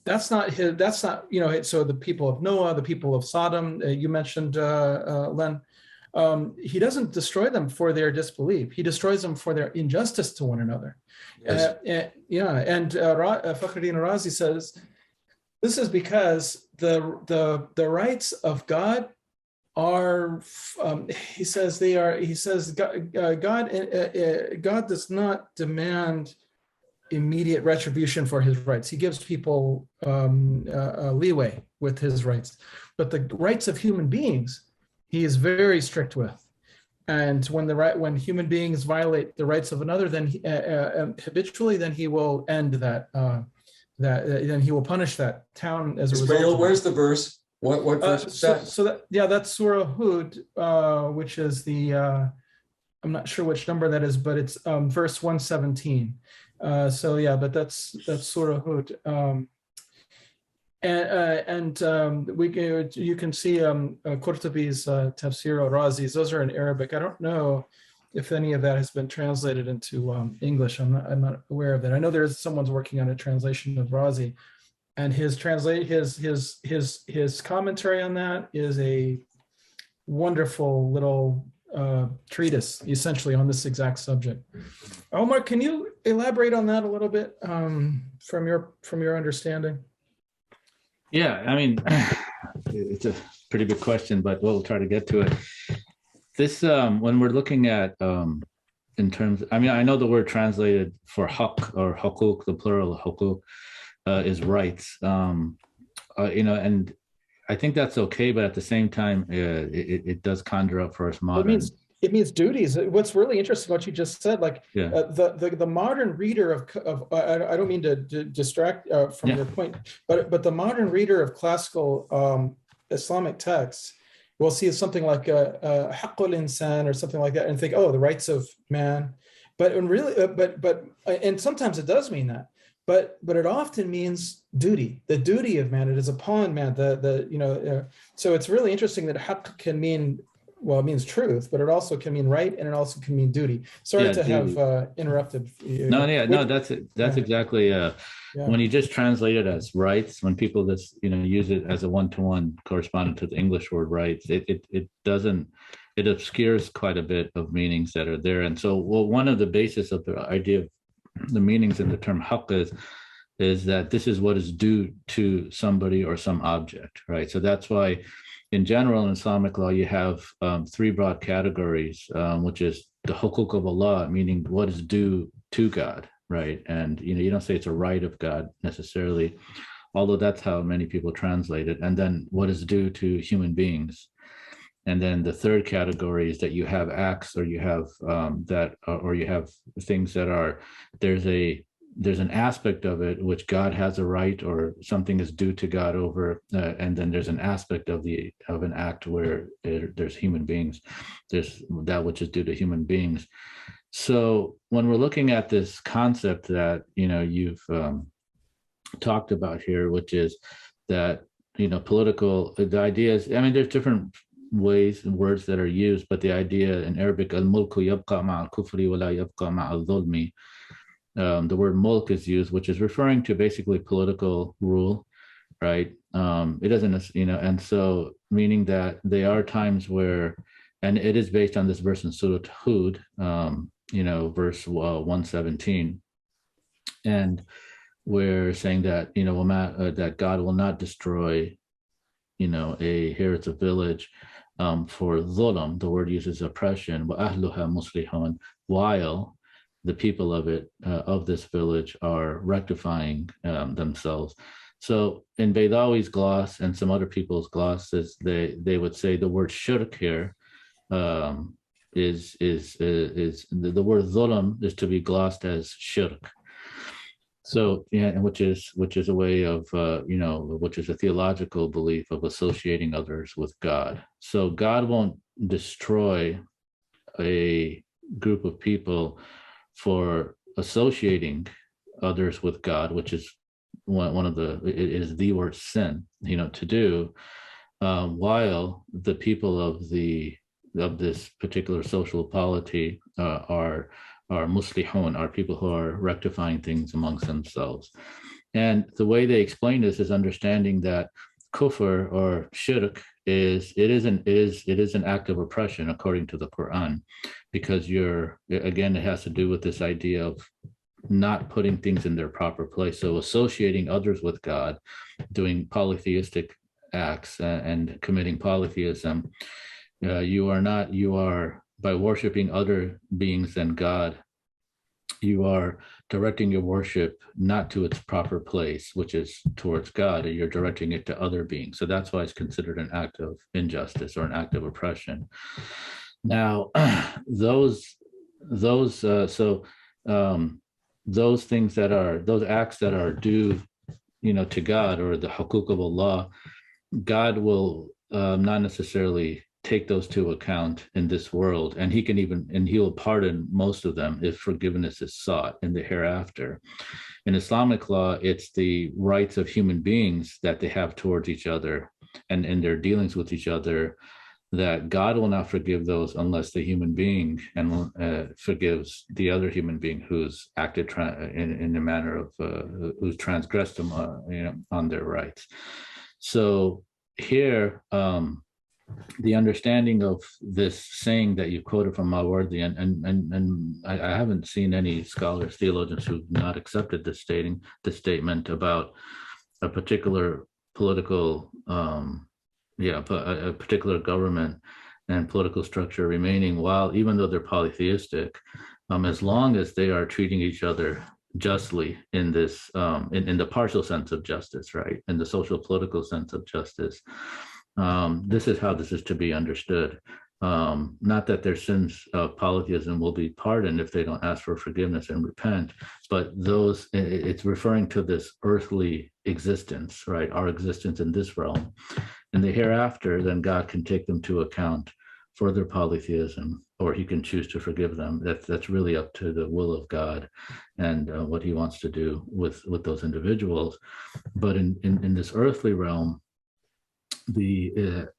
That's not, so the people of Noah, the people of Sodom, you mentioned, Lenn, he doesn't destroy them for their disbelief. He destroys them for their injustice to one another. Yes. Fakhruddin al-Razi says, this is because the rights of God are, God does not demand immediate retribution for his rights. He gives people leeway with his rights, but the rights of human beings, he is very strict with. And when human beings violate the rights of another, then habitually, then he will end that. Then he will punish that town as a result. Where's the verse? What verse is that? That's Surah Hud, which is the I'm not sure which number that is, but it's verse 117. But that's Surah Hud. You can see Qurtubi's Tafsir al-Razis. Those are in Arabic. I don't know if any of that has been translated into English. I'm not aware of that. I know there's someone's working on a translation of Razi, and his commentary on that is a wonderful little treatise, essentially on this exact subject. Omar, can you elaborate on that a little bit from your understanding? Yeah, I mean, it's a pretty big question, but we'll try to get to it. This, when we're looking at, in terms, I mean, I know the word translated for haq or hukuk, the plural hukuk, is rights, and I think that's okay, but at the same time, it does conjure up for us modern. It means duties. What's really interesting, what you just said, like the modern reader of I don't mean to distract from your point, but the modern reader of classical Islamic texts will see something like haqqul insan or something like that and think, oh, the rights of man. But and sometimes it does mean that. But it often means duty, the duty of man. It is upon man. So it's really interesting that haqq can mean, well, it means truth, but it also can mean right, and it also can mean duty. Sorry to have interrupted. That's exactly. When you just translate it as rights, when people just use it as a one-to-one correspondent to the English word rights, it obscures quite a bit of meanings that are there. And so, one of the basis of the idea of the meanings in the term haqq is that this is what is due to somebody or some object, right? So that's why, in general, in Islamic law, you have three broad categories, which is the hukuk of Allah, meaning what is due to God, right? And you don't say it's a right of God necessarily, although that's how many people translate it. And then what is due to human beings. And then the third category is that you have acts, or you have or you have things that are, there's an aspect of it which God has a right, or something is due to God over, and then there's an aspect of an act where there's human beings, there's that which is due to human beings. So when we're looking at this concept that you've talked about here, which is that political, the idea is, I mean, there's different ways and words that are used, but the idea in Arabic, al-mulku yabqa ma'a al-kufri wa la yabqa ma'a al-dhulmi. The word mulk is used, which is referring to basically political rule, right? It doesn't, and so meaning that there are times where, and it is based on this verse in Surah Hud, verse 117, and we're saying that that God will not destroy a heritage of village for dhulam. The word uses oppression, wa ahluha muslihun, while the people of it, of this village, are rectifying themselves. So in Baydawi's gloss and some other people's glosses, they would say the word shirk here is the word dhulam is to be glossed as shirk. So which is a way of which is a theological belief of associating others with God. So God won't destroy a group of people for associating others with God, which is one of it is the worst sin to do, while the people of this particular social polity are muslihun, are people who are rectifying things amongst themselves. And the way they explain this is understanding that kufr or shirk is an act of oppression according to the Quran, because it has to do with this idea of not putting things in their proper place. So associating others with God, doing polytheistic acts and committing polytheism, you are by worshiping other beings than God, you are directing your worship not to its proper place, which is towards God, and you're directing it to other beings. So that's why it's considered an act of injustice or an act of oppression. Now, those things those acts that are due, to God, or the hukuk of Allah, God will not necessarily take those to account in this world, and he will pardon most of them if forgiveness is sought in the hereafter. In Islamic law, it's the rights of human beings that they have towards each other and in their dealings with each other, that God will not forgive those unless the human being forgives the other human being who's acted in a manner of who's transgressed them, on their rights. So here, the understanding of this saying that you quoted from Mawardi, and I haven't seen any scholars, theologians who've not accepted this statement about a particular political, a particular government and political structure remaining, while even though they're polytheistic, as long as they are treating each other justly in this, in the partial sense of justice, right, in the social political sense of justice. This is how this is to be understood. Not that their sins of polytheism will be pardoned if they don't ask for forgiveness and repent, but it's referring to this earthly existence, right? Our existence in this realm. In the hereafter, then God can take them to account for their polytheism, or he can choose to forgive them. That's really up to the will of God and what he wants to do with those individuals. But in this earthly realm,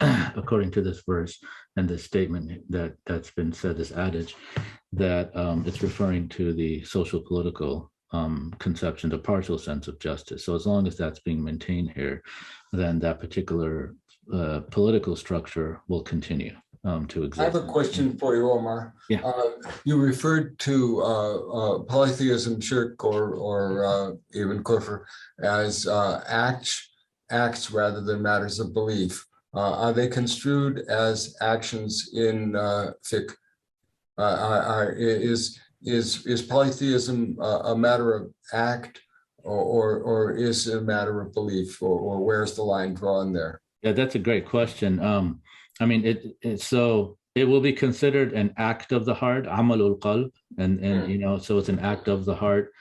according to this verse and this statement that's been said, this adage, that it's referring to the social political conception, the partial sense of justice. So as long as that's being maintained here, then that particular political structure will continue to exist. I have a question for you, Omar. Yeah. You referred to polytheism, shirk, or even kufr as acts rather than matters of belief. Are they construed as actions in fiqh? Is polytheism a matter of act, or is it a matter of belief, or where's the line drawn there? Yeah, that's a great question. I mean, so it will be considered an act of the heart, amalul qalb, and so it's an act of the heart.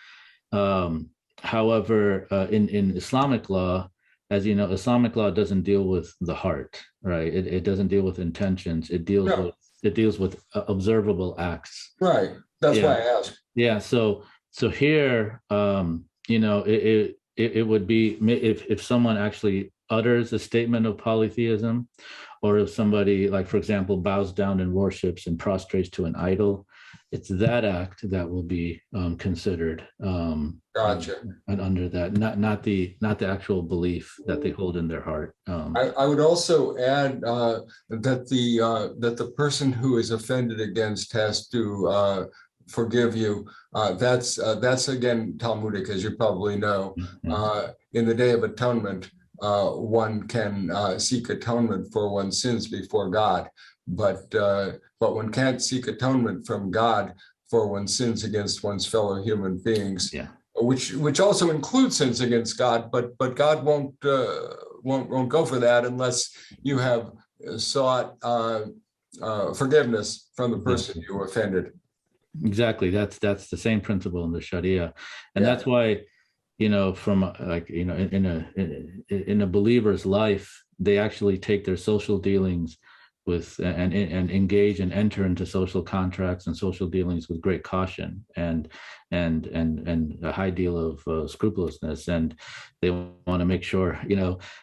However, in Islamic law, as you know, Islamic law doesn't deal with the heart, right? It doesn't deal with intentions. It deals with observable acts. Right. That's why I asked. Yeah. So here, it would be if someone actually utters a statement of polytheism, or if somebody, like, for example, bows down and worships and prostrates to an idol, it's that act that will be considered Gotcha. and under that, not the actual belief that they hold in their heart. I would also add that the person who is offended against has to forgive you. That's again Talmudic, as you probably know. In the Day of Atonement, one can seek atonement for one's sins before God, but one can't seek atonement from God for one's sins against one's fellow human beings. Yeah. Which also includes sins against God, but God won't go for that unless you have sought forgiveness from the person you offended. Exactly. That's the same principle in the Sharia, and that's why, from in a believer's life, they actually take their social dealings with and engage and enter into social contracts and social dealings with great caution and a high deal of scrupulousness, and they want to make sure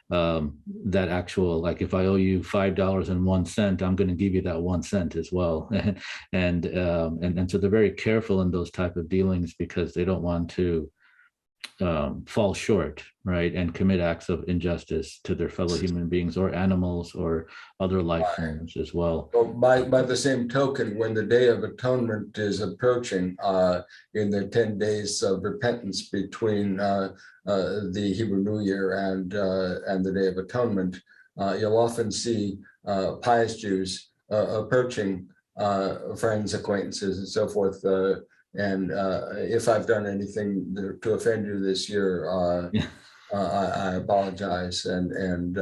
that actual, like, if I owe you $5.01, I'm going to give you that 1 cent as well, and so they're very careful in those type of dealings because they don't want to fall short, right, and commit acts of injustice to their fellow human beings or animals or other life forms as well. Well, by the same token, when the Day of Atonement is approaching, in the 10 days of repentance between the Hebrew New Year and the Day of Atonement, you'll often see pious Jews approaching friends, acquaintances, and so forth. And if I've done anything to offend you this year, I apologize. And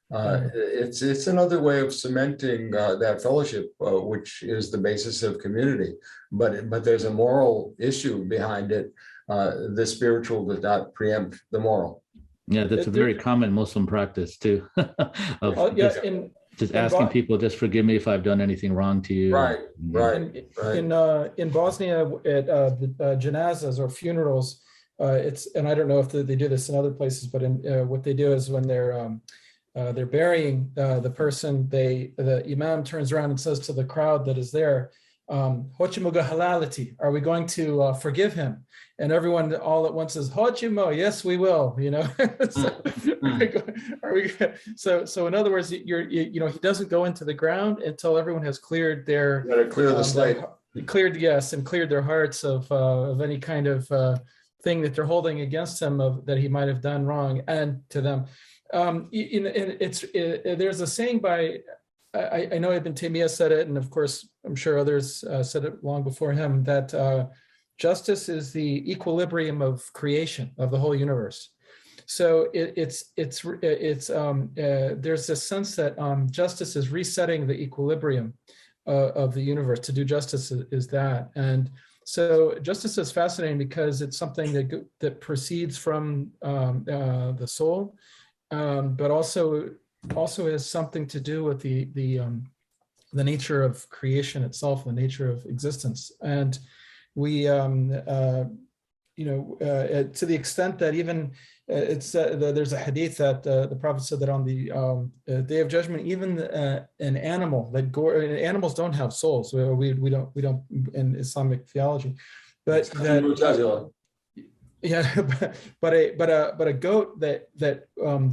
it's another way of cementing that fellowship, which is the basis of community. But there's a moral issue behind it. The spiritual does not preempt the moral. Yeah, that's a very common Muslim practice too. just In asking Bo- people, just forgive me if I've done anything wrong to you. Right, right. in Bosnia at the janazas or funerals, and I don't know if they do this in other places, but what they do is when they're burying the person, the imam turns around and says to the crowd that is there, "Hochimuga halality, are we going to forgive him?" And everyone all at once says, "Hochimo, yes, we will." So in other words, he doesn't go into the ground until everyone has cleared their Clear the slate. cleared their hearts of any kind of thing that they're holding against him that he might have done wrong, and to them. There's a saying by, I know Ibn Taymiyyah said it, and of course I'm sure others said it long before him, that justice is the equilibrium of creation of the whole universe. So there's a sense that justice is resetting the equilibrium of the universe. To do justice is that, and so justice is fascinating because it's something that proceeds from the soul. But also has something to do with the nature of creation itself, the nature of existence, and we, to the extent that even there's a hadith that the Prophet said that on the Day of Judgment, even an animal animals don't have souls. We don't in Islamic theology, but that. Yeah, but a goat that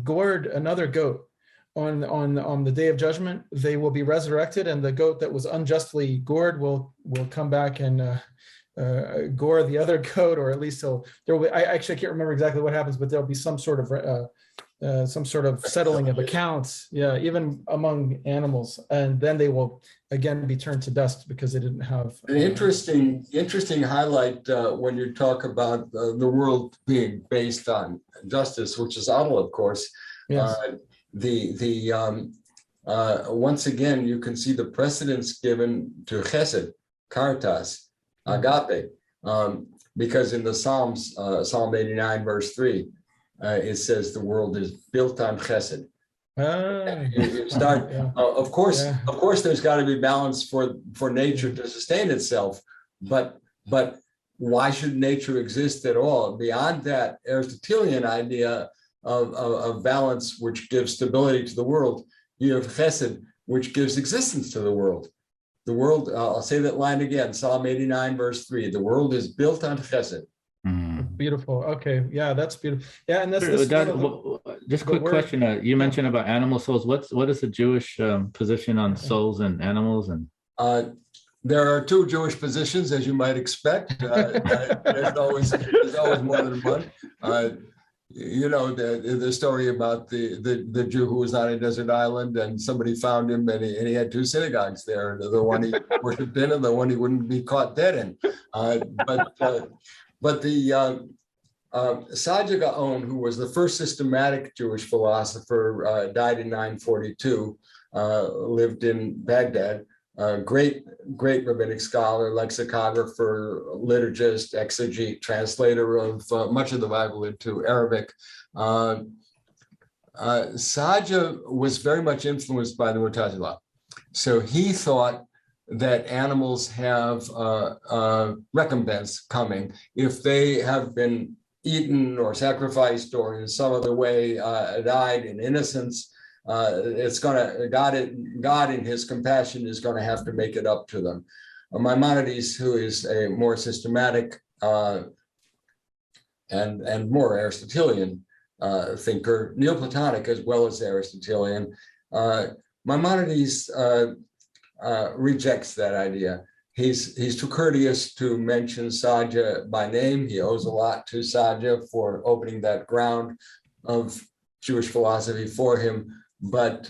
gored another goat on the Day of Judgment, they will be resurrected, and the goat that was unjustly gored will come back and gore the other goat, or at least there will be. I can't remember exactly what happens, but there'll be some sort of settling of accounts, even among animals, and then they will again be turned to dust because they didn't have an interesting highlight when you talk about the world being based on justice, which is Adl, of course. Yes. Once again, you can see the precedence given to chesed, caritas, agape, because in the Psalms, Psalm 89, verse 3, it says the world is built on chesed. You start, of course, there's got to be balance for nature to sustain itself, but why should nature exist at all? Beyond that Aristotelian idea of balance, which gives stability to the world, you have chesed, which gives existence to the world. The world, I'll say that line again, Psalm 89, verse 3, the world is built on chesed. Beautiful. Okay. Yeah, that's beautiful. Yeah, and that's just a quick question. You mentioned about animal souls. What is the Jewish position on souls and animals? And there are two Jewish positions, as you might expect. There's always more than one. The story about the Jew who was on a desert island, and somebody found him, and he had two synagogues there, the one he worshipped in and the one he wouldn't be caught dead in. But the Saadia Gaon, who was the first systematic Jewish philosopher, died in 942, lived in Baghdad, great rabbinic scholar, lexicographer, liturgist, exegete, translator of much of the Bible into Arabic. Saadia was very much influenced by the Mu'tazila. So he thought that animals have recompense coming if they have been eaten or sacrificed or in some other way died in innocence. God in his compassion is going to have to make it up to them. Maimonides, who is a more systematic and more Aristotelian thinker, Neoplatonic as well as Aristotelian, Maimonides rejects that idea. He's too courteous to mention Saadia by name. He owes a lot to Saadia for opening that ground of Jewish philosophy for him. But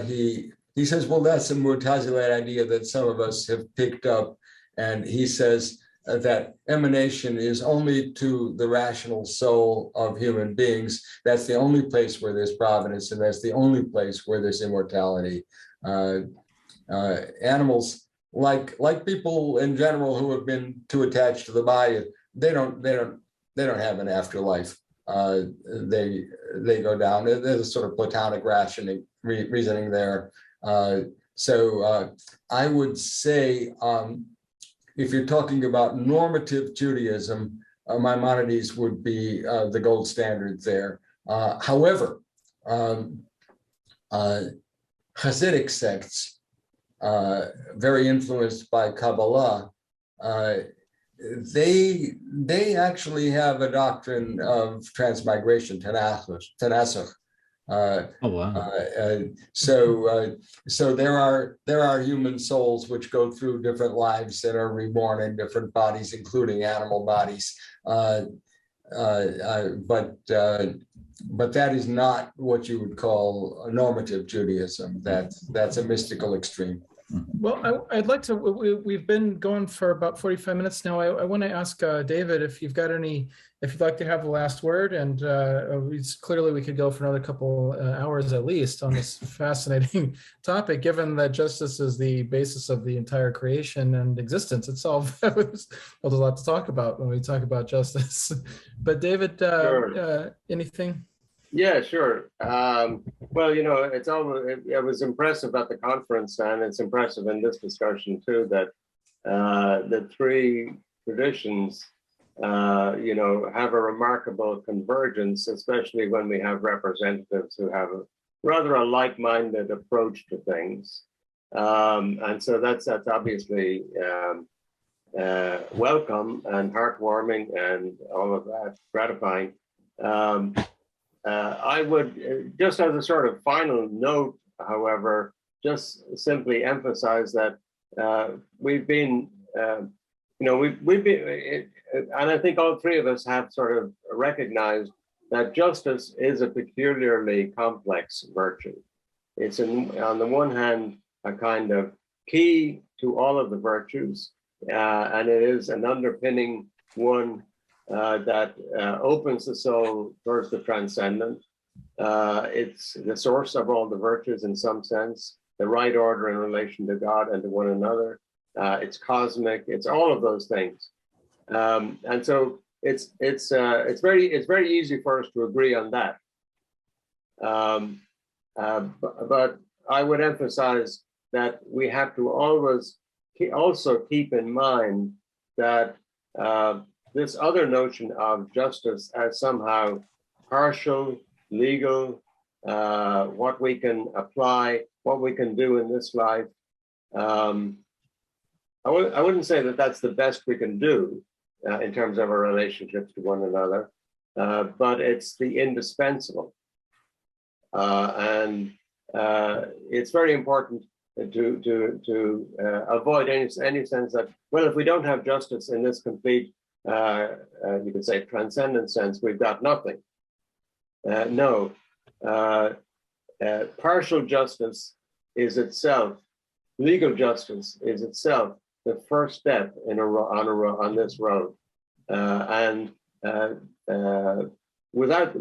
he says, well, that's a Mu'tazilite idea that some of us have picked up. And he says that emanation is only to the rational soul of human beings. That's the only place where there's providence, and that's the only place where there's immortality. Animals, like people in general who have been too attached to the body, they don't have an afterlife. They go down. There's a sort of Platonic reasoning there. So I would say, if you're talking about normative Judaism, Maimonides would be the gold standard there. However, Hasidic sects, very influenced by Kabbalah, they actually have a doctrine of transmigration, Tanassuch. Oh wow. So there are human souls which go through different lives and are reborn in different bodies, including animal bodies. But that is not what you would call a normative Judaism. That's a mystical extreme. Well, I'd like to, we've been going for about 45 minutes now. I want to ask David if you've got any, if you'd like to have the last word, and clearly we could go for another couple hours at least on this fascinating topic, given that justice is the basis of the entire creation and existence itself. Well, there's a lot to talk about when we talk about justice. But David, Sure. Anything? Yeah, sure. Well, it was impressive at the conference, and it's impressive in this discussion too, that the three traditions, have a remarkable convergence, especially when we have representatives who have a like-minded approach to things. And so that's obviously welcome and heartwarming and all of that, gratifying. I would, just as a sort of final note, however, just simply emphasize that we've been, and I think all three of us have sort of recognized that justice is a peculiarly complex virtue. It's on the one hand, a kind of key to all of the virtues, and it is an underpinning one that opens the soul towards the transcendent. It's the source of all the virtues in some sense, the right order in relation to God and to one another. It's cosmic. It's all of those things, and so it's very easy for us to agree on that. But I would emphasize that we have to always also keep in mind that this other notion of justice as somehow partial, legal, what we can apply, what we can do in this life. I wouldn't say that that's the best we can do in terms of our relationships to one another, but it's the indispensable. And it's very important to avoid any sense that, well, if we don't have justice in this complete, you could say, transcendent sense, we've got nothing. No, partial justice is itself, legal justice is itself the first step on this road, and without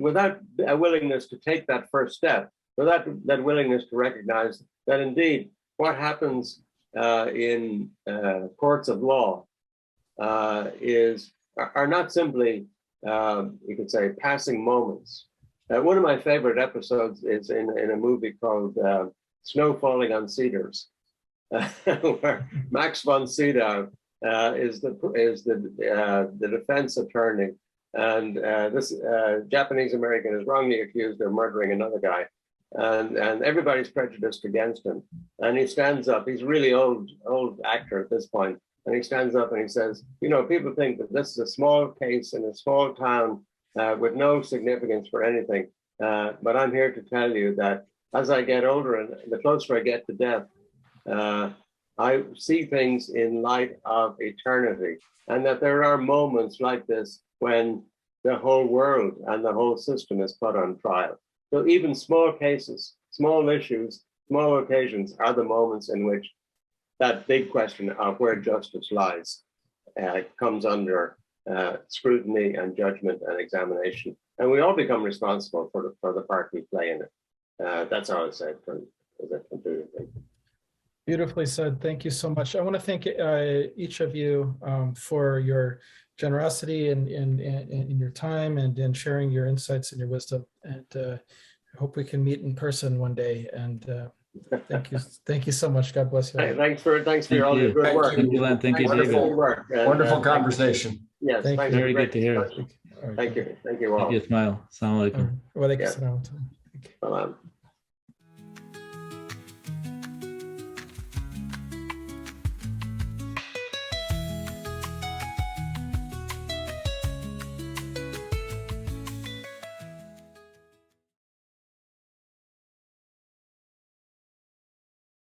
a willingness to take that first step, without that willingness to recognize that indeed what happens in courts of law are not simply, you could say, passing moments. One of my favorite episodes is in a movie called Snow Falling on Cedars, where Max von Sydow is the defense attorney, and this Japanese American is wrongly accused of murdering another guy, and everybody's prejudiced against him. And he stands up. He's a really old actor at this point, and he stands up and he says, people think that this is a small case in a small town with no significance for anything, but I'm here to tell you that as I get older and the closer I get to death, I see things in light of eternity, and that there are moments like this when the whole world and the whole system is put on trial. So even small cases, small issues, small occasions are the moments in which that big question of where justice lies comes under scrutiny and judgment and examination. And we all become responsible for the part we play in it. That's all I say for the concluding thing. Beautifully said. Thank you so much. I want to thank each of you for your generosity and your time and sharing your insights and your wisdom. And hope we can meet in person one day. And thank you so much. God bless you. Hey, thanks for Thank all your you. good work. Thank you, Len. Thank you, Thanks for David. your work. And, Wonderful conversation. Yes, Thank thanks you. for Very great good to hear. discussion. All right. Thank you. Thank you all. Thank you, Ismail. Assalamu alaikum. Wa alaikum Yeah. salam. Salam.